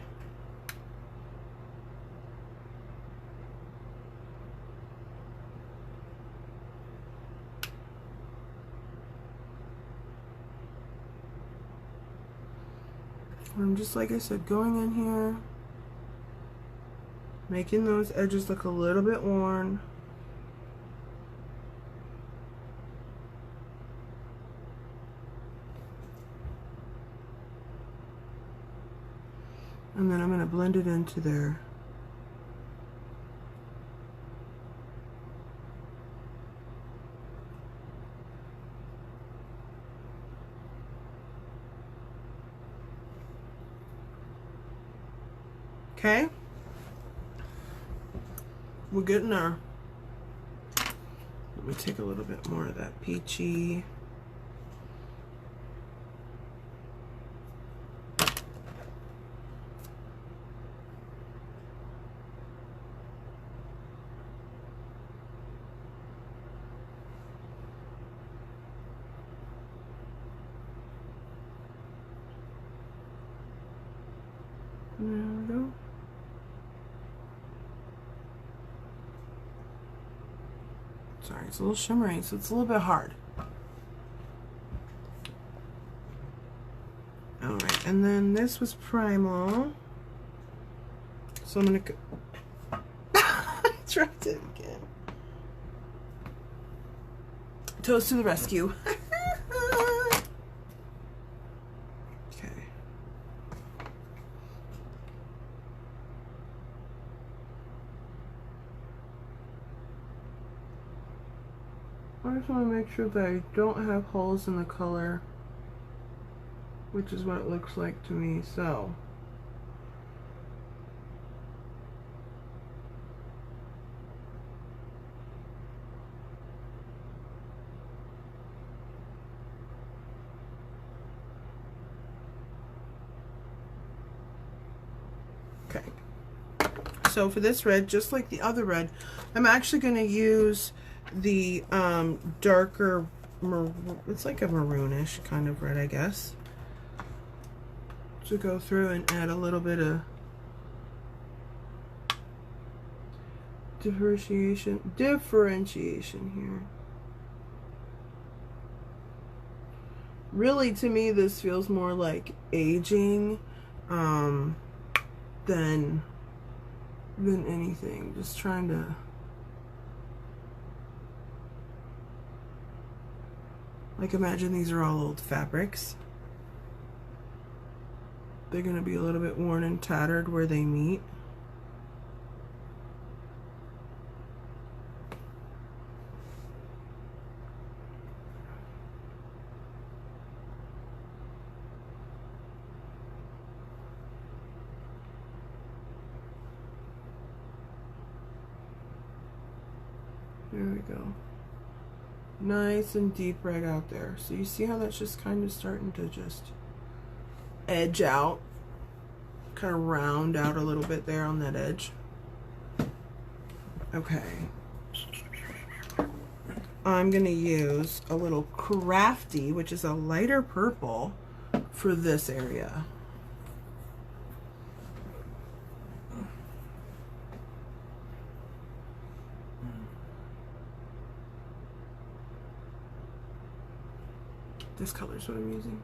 I'm just, like I said, going in here, making those edges look a little bit worn. And then I'm going to blend it into there. Okay? We're getting there. Let me take a little bit more of that peachy. There we go. Sorry, it's a little shimmery, so it's a little bit hard. Alright, and then this was Primal. So I'm gonna I dropped it again. Toast to the rescue. I just want to make sure that I don't have holes in the color, which is what it looks like to me, so. Okay. So for this red, just like the other red, I'm actually going to use the darker, it's like a maroonish kind of red, I guess, to go through and add a little bit of differentiation here. Really, to me, this feels more like aging than anything. Just trying to... Like, imagine these are all old fabrics. They're going to be a little bit worn and tattered where they meet. There we go. Nice and deep right out there. So you see how that's just kind of starting to just edge out, kind of round out a little bit there on that edge. Okay. I'm going to use a little Crafty, which is a lighter purple, for this area. This color is what I'm using.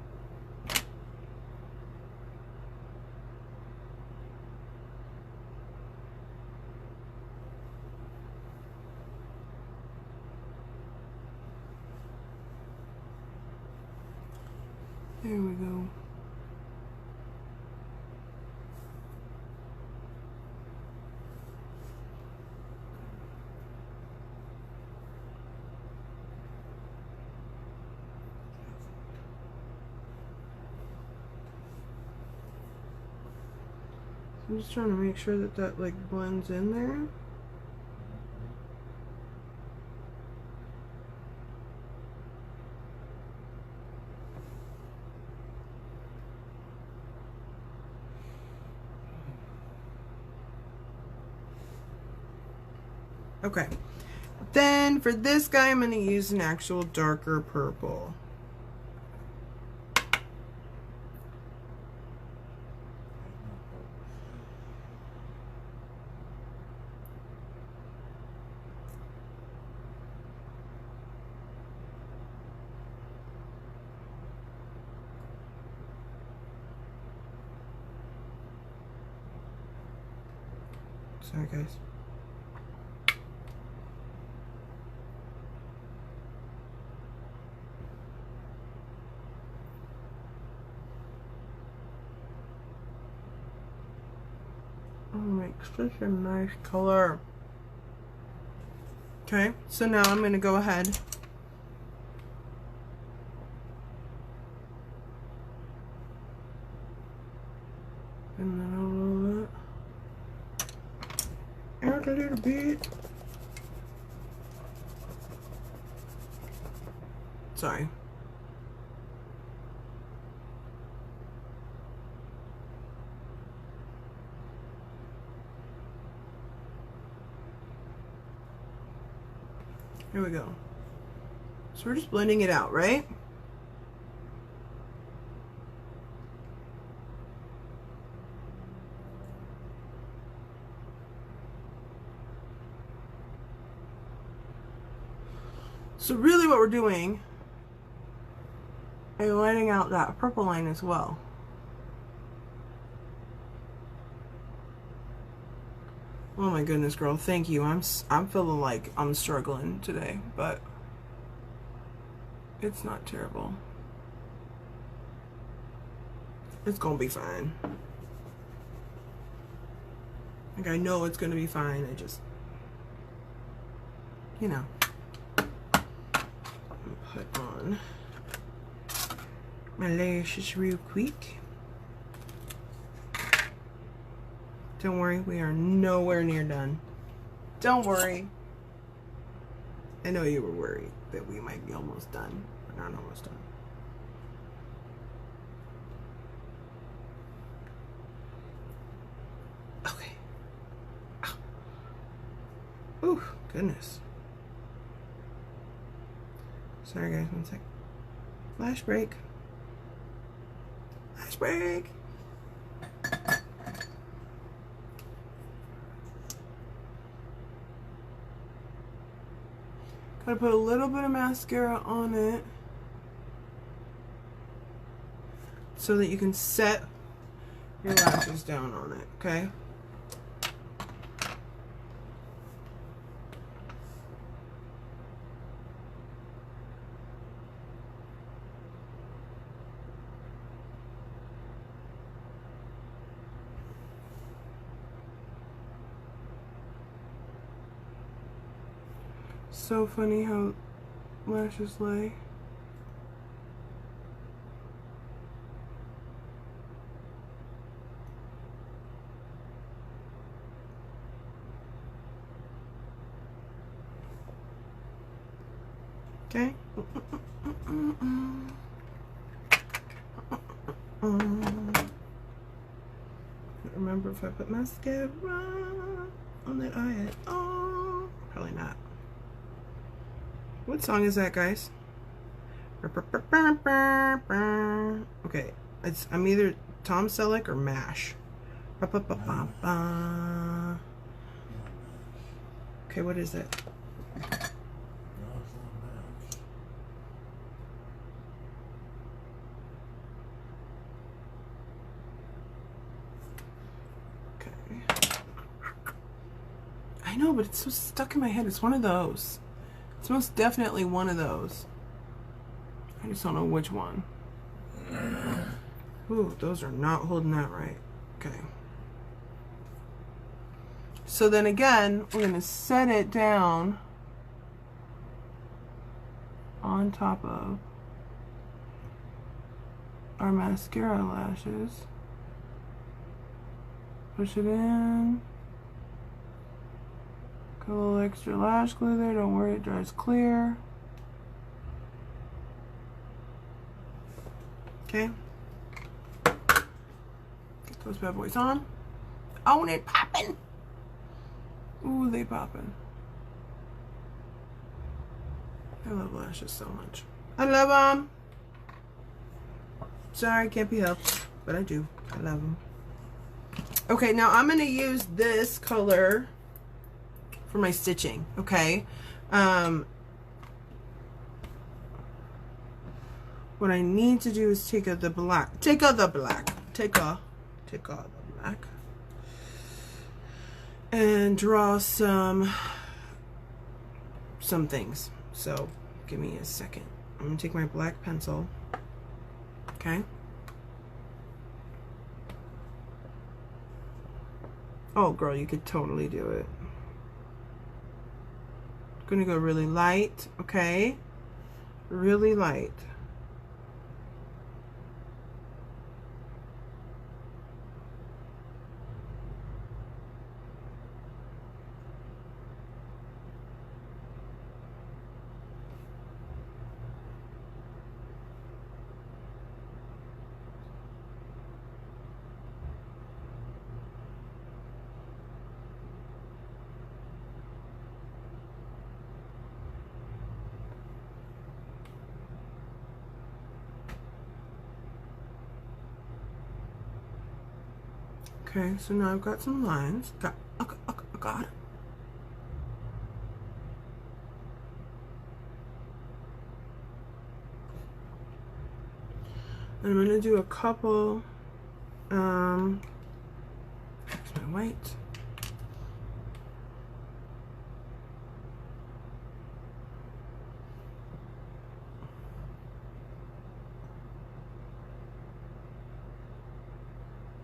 There we go. I'm just trying to make sure that that like blends in there. Okay. Then for this guy, I'm going to use an actual darker purple. Sorry, guys. Oh, makes such a nice color. Okay, so now I'm going to go ahead and then I'll roll it out a little bit. Sorry. Here we go. So we're just blending it out, right? So really what we're doing is lighting out that purple line as well. Oh my goodness, girl, thank you. I'm feeling like I'm struggling today, but it's not terrible. It's gonna be fine. Like, I know it's gonna be fine. I just, you know, put on my lashes real quick. Don't worry, we are nowhere near done. Don't worry. I know you were worried that we might be almost done. We're not almost done. Okay. Ow. Ooh, goodness. Sorry guys, one sec. Flash break. Flash break. Gotta put a little bit of mascara on it. so that you can set your lashes down on it, okay? So funny how lashes lay. Okay. Remember if I put mascara on that eye at all? Probably not. What song is that, guys? Okay, I'm either Tom Selleck or MASH. Okay, what is it? I know, but it's so stuck in my head. It's one of those. It's most definitely one of those. I just don't know which one. Ooh, those are not holding that right. Okay. So then again, we're going to set it down on top of our mascara lashes. Push it in. Got a little extra lash glue there. Don't worry, it dries clear. Okay. Get those bad boys on. Own it, poppin'. Ooh, they poppin'. I love lashes so much. I love them. Sorry, can't be helped, but I do. I love them. Okay, now I'm going to use this color for my stitching, okay? What I need to do is take out the black, and draw some things. So give me a second. I'm gonna take my black pencil, okay? Oh girl, you could totally do it. Gonna go really light, okay? Really light. Okay, so now I've got some lines. Got it. And I'm gonna do a couple. Here's my white.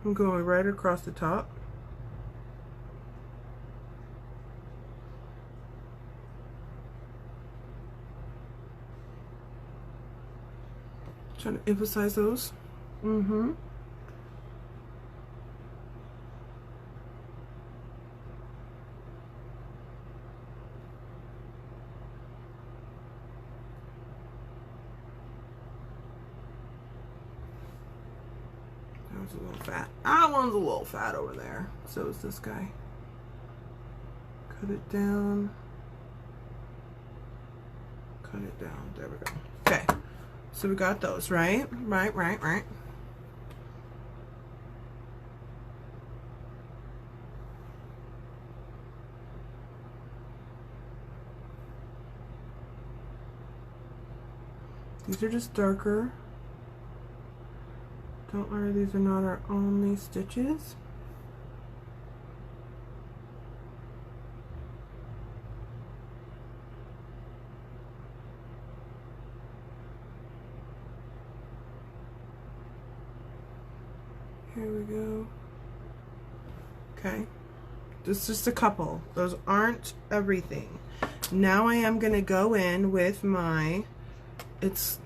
I'm going right across the top. Trying to emphasize those. Mm-hmm. That one's a little fat. That one's a little fat over there. So is this guy. Cut it down. Cut it down. There we go. Okay. So we got those, right? Right. These are just darker Don't worry, these are not our only stitches. Here we go. Okay, just a couple. Those aren't everything. Now I am gonna go in with my, it's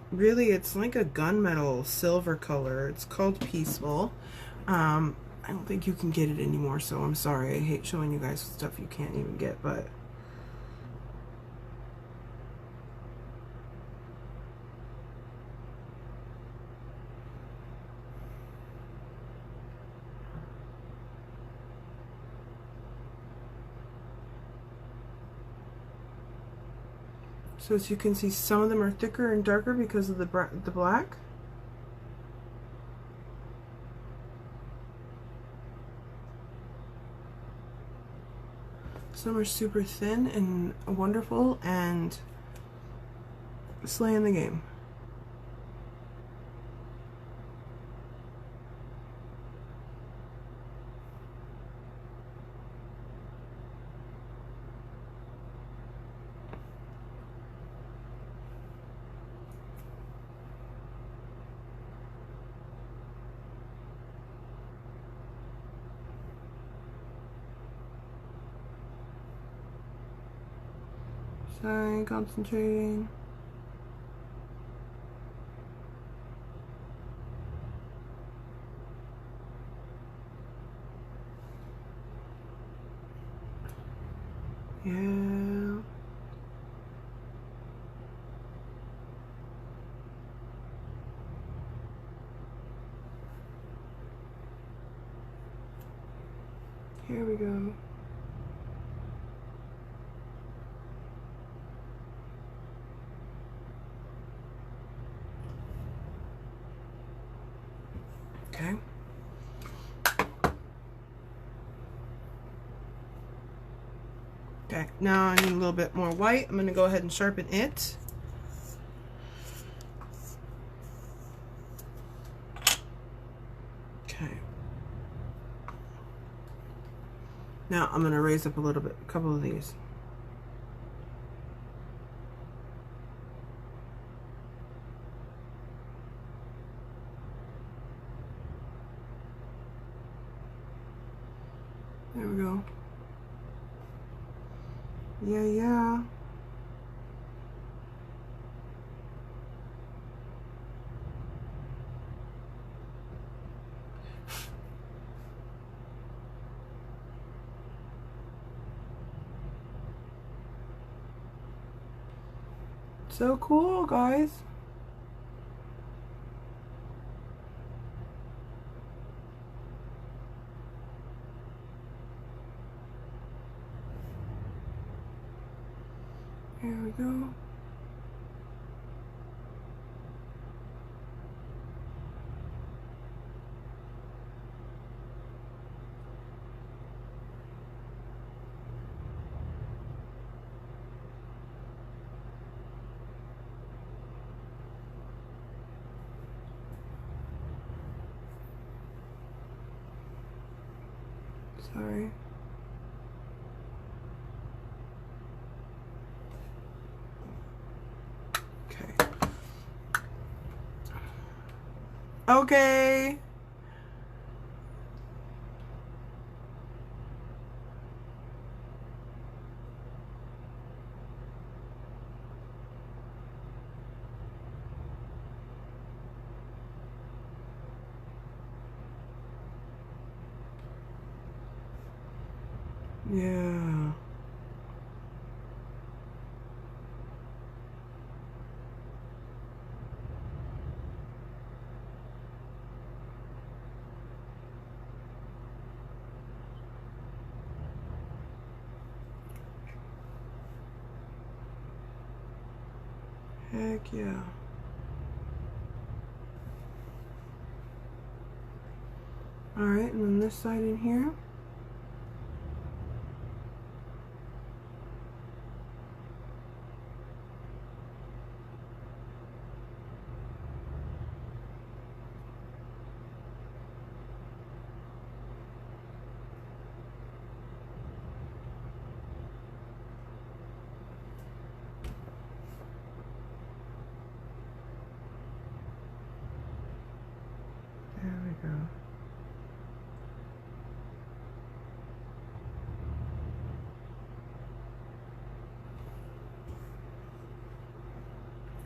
like a gunmetal silver color. It's called Peaceful. I don't think you can get it anymore, so I'm sorry. I hate showing you guys stuff you can't even get, but so as you can see, some of them are thicker and darker because of the black. Some are super thin and wonderful and slaying the game. Sorry, concentrating. Yeah. Here we go. Okay. Okay, now I need a little bit more white. I'm going to go ahead and sharpen it. Okay. Now I'm going to raise up a little bit, a couple of these. There we go. Yeah. So cool, guys. Here we go. Sorry. Okay. Yeah. Heck yeah. Alright, and then this side in here.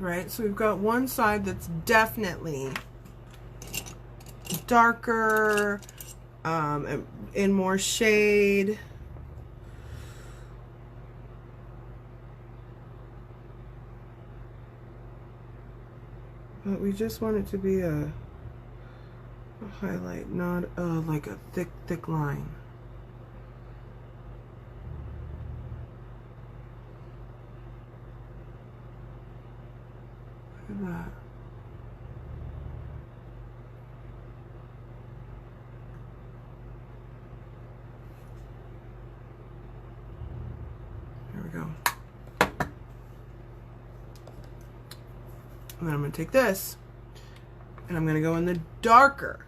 right? So we've got one side that's definitely darker, in more shade. But we just want it to be a highlight, not like a thick line. Look at that. There we go. And then I'm going to take this and I'm going to go in the darker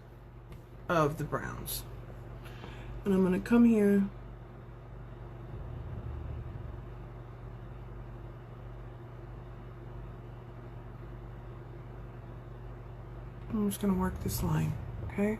of the browns. And I'm going to come here I'm just going to work this line, okay?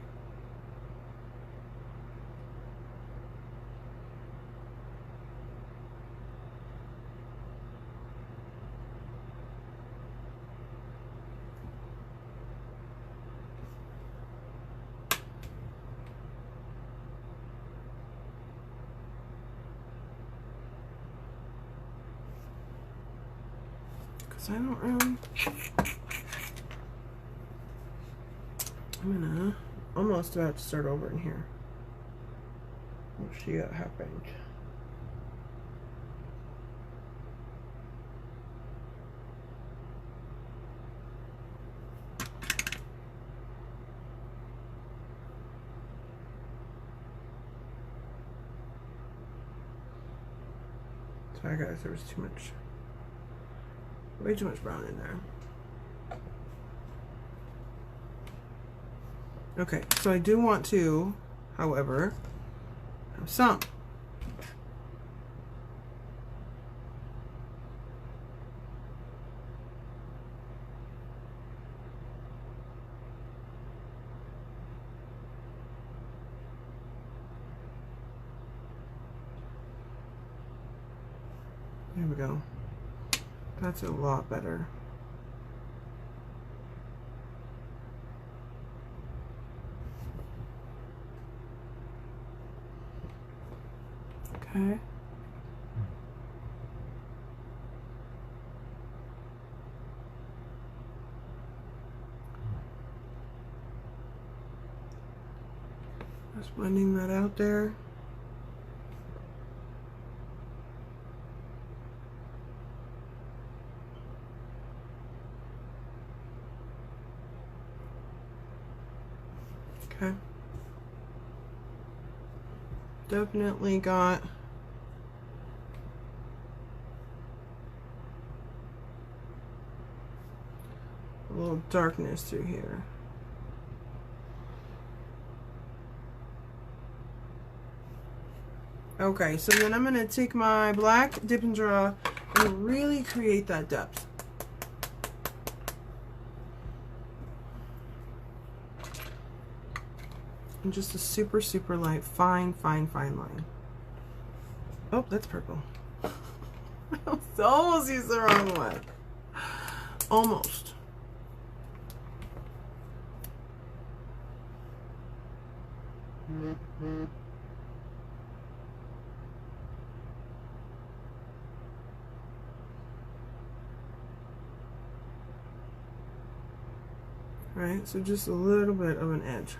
Because I don't really... I'm gonna almost about to start over in here. We'll see what happens. Sorry guys, there was way too much brown in there. Okay, so I do want to, however, have some. There we go. That's a lot better. Okay. Just blending that out there. Okay. Definitely got a little darkness through here. Okay, so then I'm going to take my black dip and draw and really create that depth. And just a super, super light, fine line. Oh, that's purple. I almost used the wrong one. Almost. Right, so just a little bit of an edge.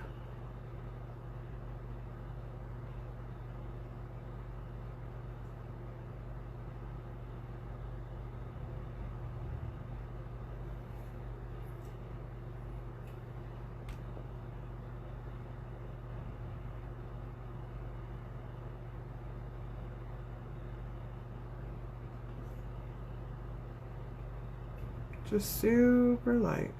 Just super light.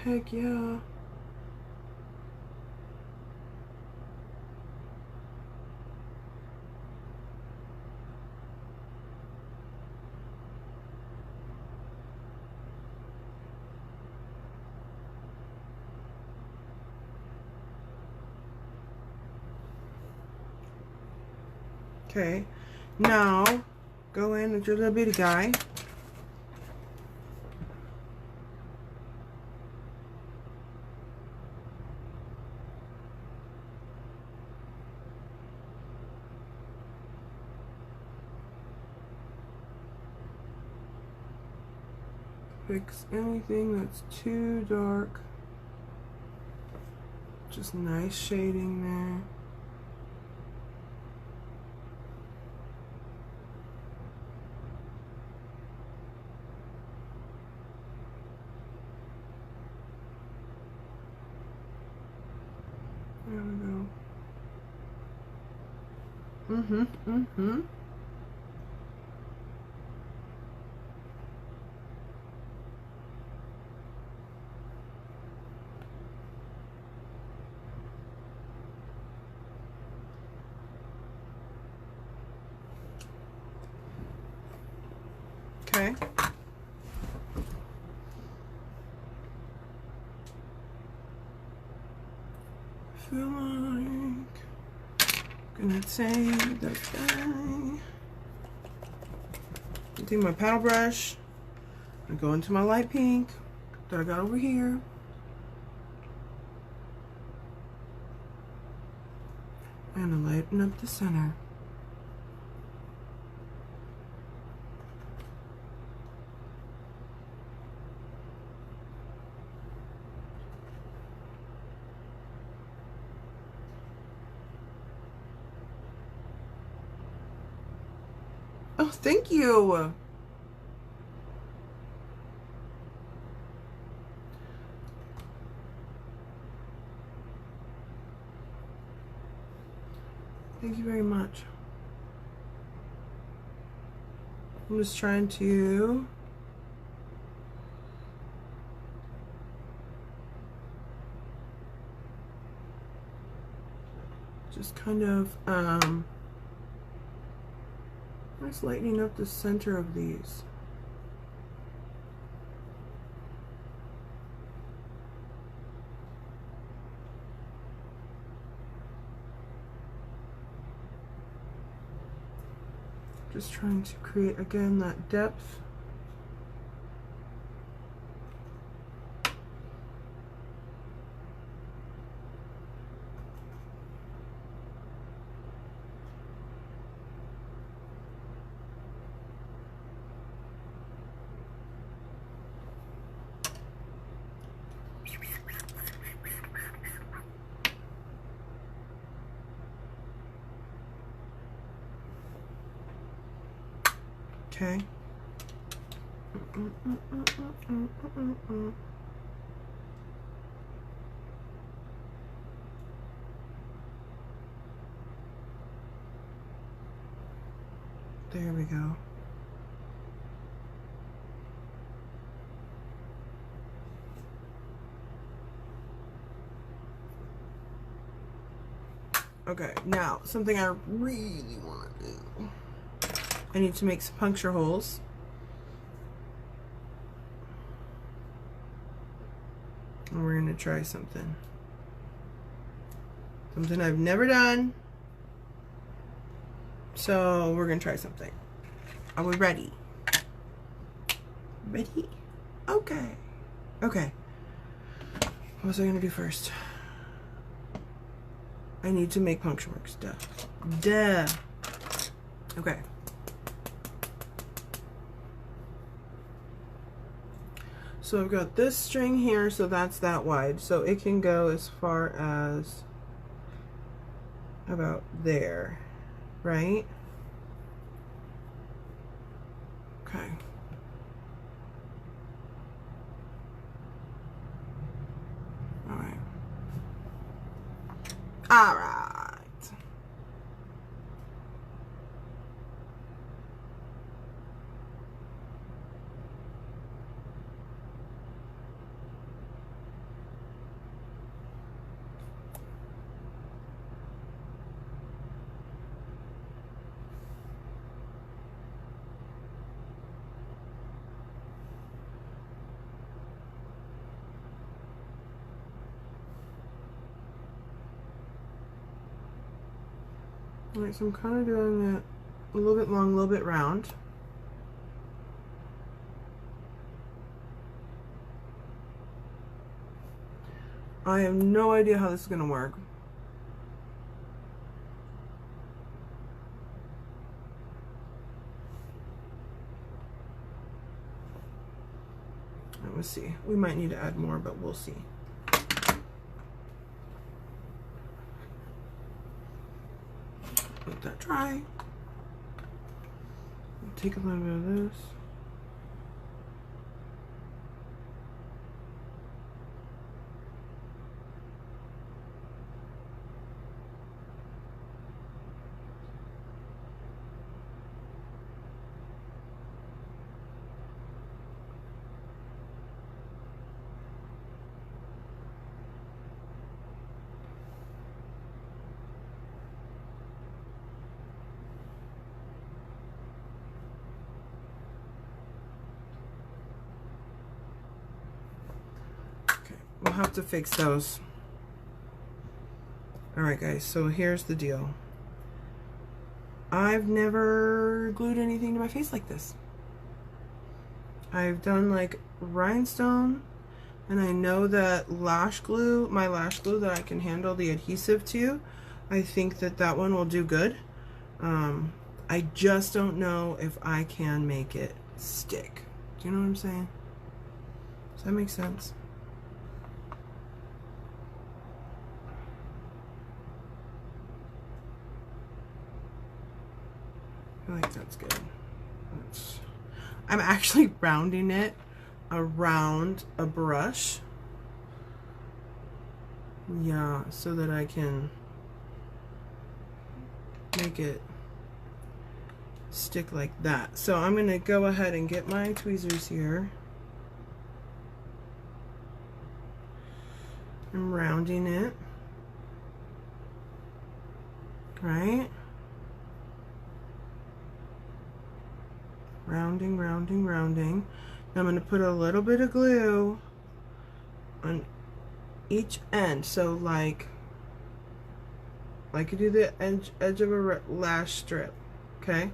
Heck yeah. Okay, now go in with your little bitty guy. Fix anything that's too dark. Just nice shading there. There we go. Okay. Feel like gonna take that guy. Take my paddle brush and go into my light pink that I got over here. And lighten up the center. Oh, thank you. Thank you very much. I'm just trying to just kind of just lightening up the center of these. Just trying to create again that depth. Okay. There we go. Okay, now something I really want to do. I need to make some puncture holes. And we're going to try something. Something I've never done. So we're going to try something. Are we ready? Ready? Okay. Okay. What was I going to do first? I need to make puncture marks. Duh. Duh. Okay. So I've got this string here, so that's that wide. So it can go as far as about there, right? Okay. All right. All right. Alright, so I'm kind of doing it a little bit long, a little bit round. I have no idea how this is going to work. Let's see. We might need to add more, but we'll see. Let that dry. Take a little bit of this. We'll have to fix those. Alright guys, so here's the deal. I've never glued anything to my face like this. I've done like rhinestone, and I know that lash glue, my lash glue that I can handle the adhesive to, I think that that one will do good. I just don't know if I can make it stick. Do you know what I'm saying? Does that make sense? I feel like that's good. I'm actually rounding it around a brush. Yeah, so that I can make it stick like that. So I'm going to go ahead and get my tweezers here. I'm rounding it. Right? Rounding, rounding, rounding. Now I'm going to put a little bit of glue on each end. So like I do the edge of a lash strip. Okay?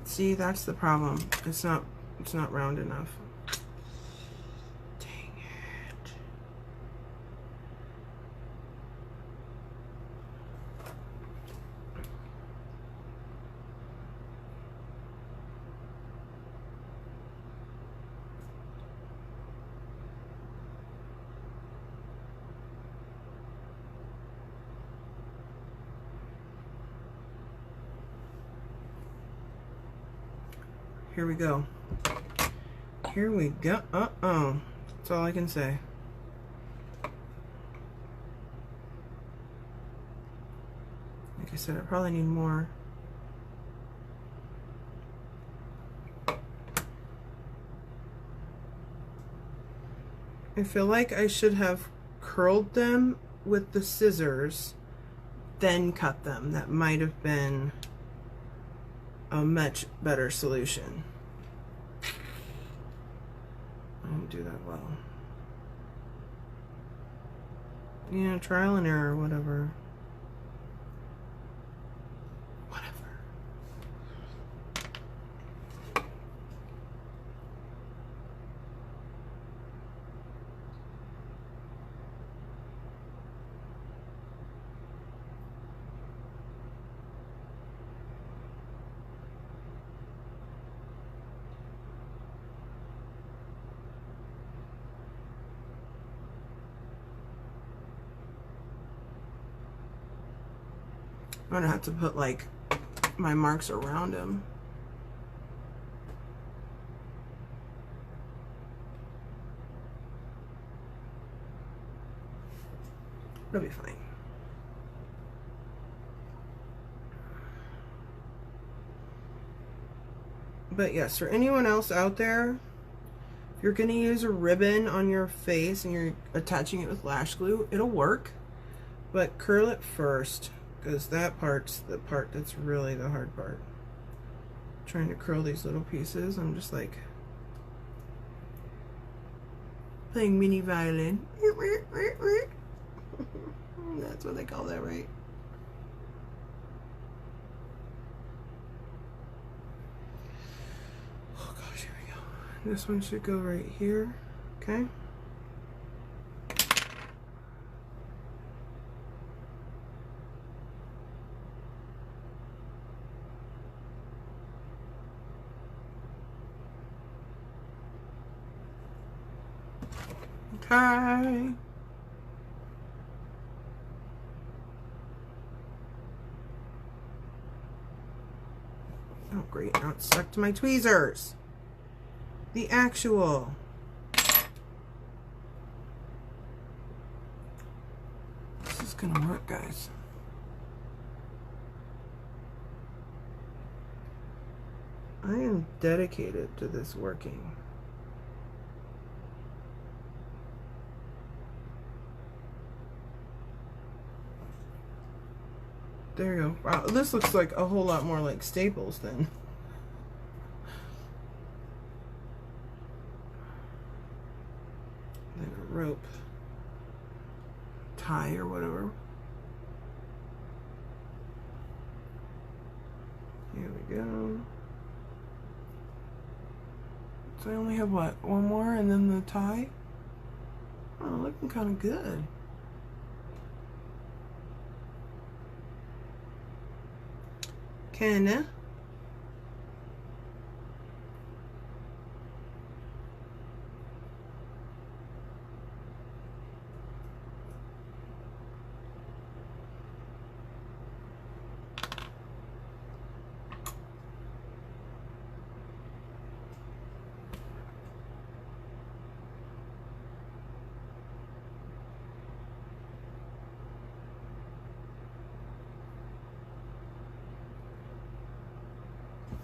See, that's the problem. It's not round enough. Dang it. Here we go. Here we go. Uh-oh. That's all I can say. Like I said, I probably need more. I feel like I should have curled them with the scissors, then cut them. That might have been a much better solution. I didn't do that well. Yeah, trial and error, whatever. I'm gonna have to put like my marks around him. It'll be fine. But yes, for anyone else out there, if you're gonna use a ribbon on your face and you're attaching it with lash glue, it'll work, but curl it first. because that part's the part that's really the hard part. Trying to curl these little pieces, I'm just like playing mini violin. That's what they call that, right? Oh gosh, here we go. This one should go right here, okay? Okay. Oh great, now it's stuck to my tweezers. The actual. This is gonna work, guys. I am dedicated to this working. There you go. Wow, this looks like a whole lot more like staples than. Than a rope tie or whatever. Here we go. So I only have what? One more and then the tie? Oh, looking kind of good. Kinda.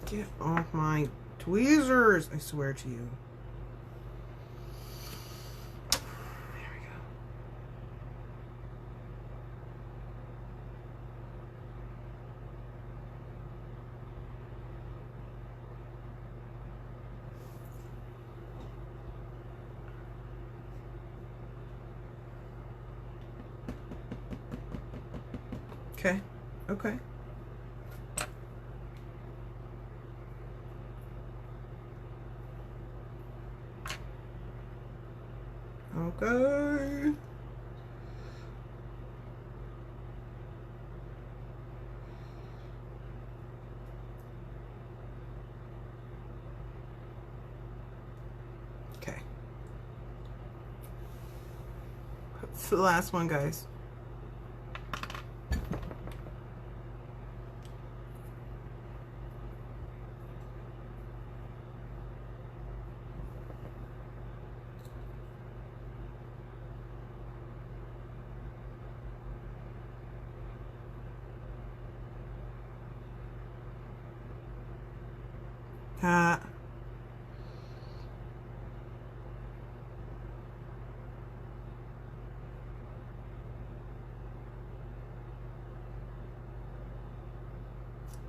Get off my tweezers, I swear to you. There we go. Okay, okay. Okay. Okay. That's the last one, guys.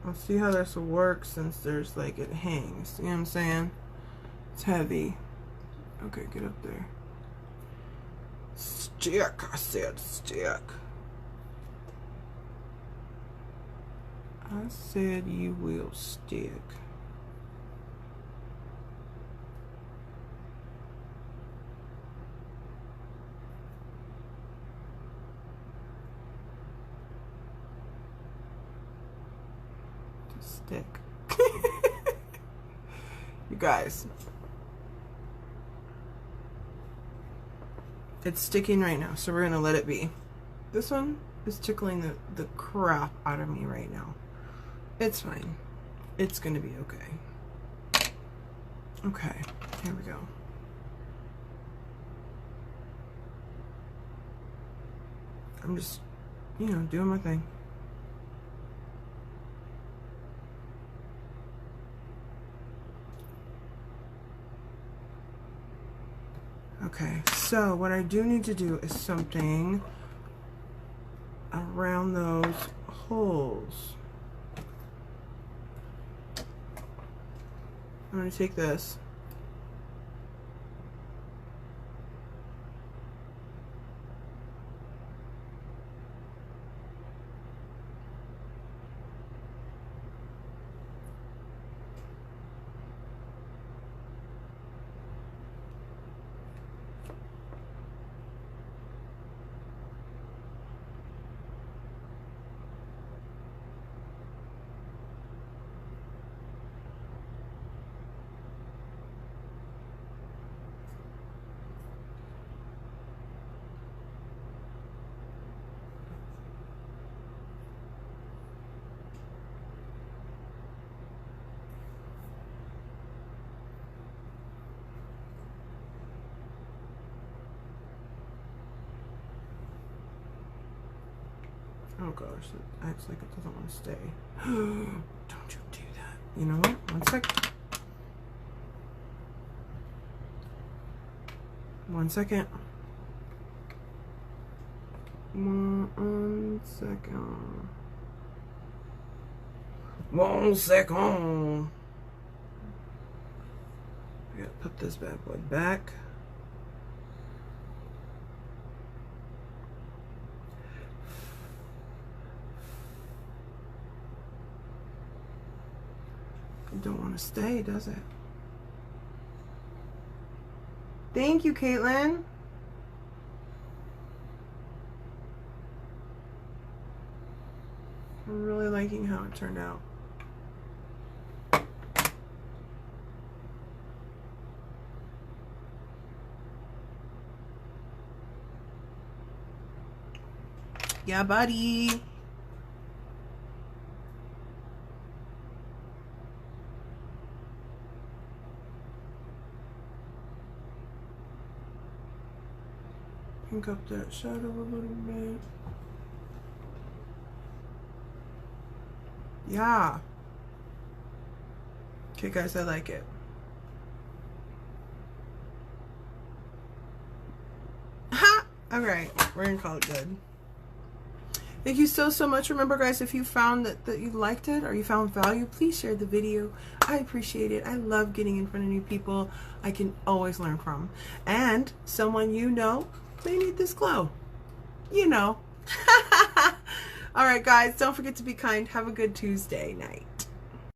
I'll see how this will work since there's like it hangs. See what I'm saying? It's heavy. Okay, get up there. Stick, I said stick. I said you will stick. Stick. You guys. It's sticking right now, so we're gonna let it be. This one is tickling the crap out of me right now. It's fine. It's gonna be okay. Okay, here we go. I'm just, you know, doing my thing. Okay, so what I do need to do is something around those pulls. I'm going to take this. Oh gosh, it acts like it doesn't want to stay. Don't you do that. You know what? 1 second. 1 second. 1 second. 1 second. I gotta put this bad boy back. It don't want to stay, does it? Thank you, Caitlin. I'm really liking how it turned out. Yeah, buddy. Pink up that shadow a little bit. Yeah. Okay, guys, I like it. Ha! Alright, we're gonna call it good. Thank you so much. Remember, guys, if you found that you liked it or you found value, please share the video. I appreciate it. I love getting in front of new people I can always learn from. And someone you know, they need this glow. You know. All right, guys, don't forget to be kind. Have a good Tuesday night.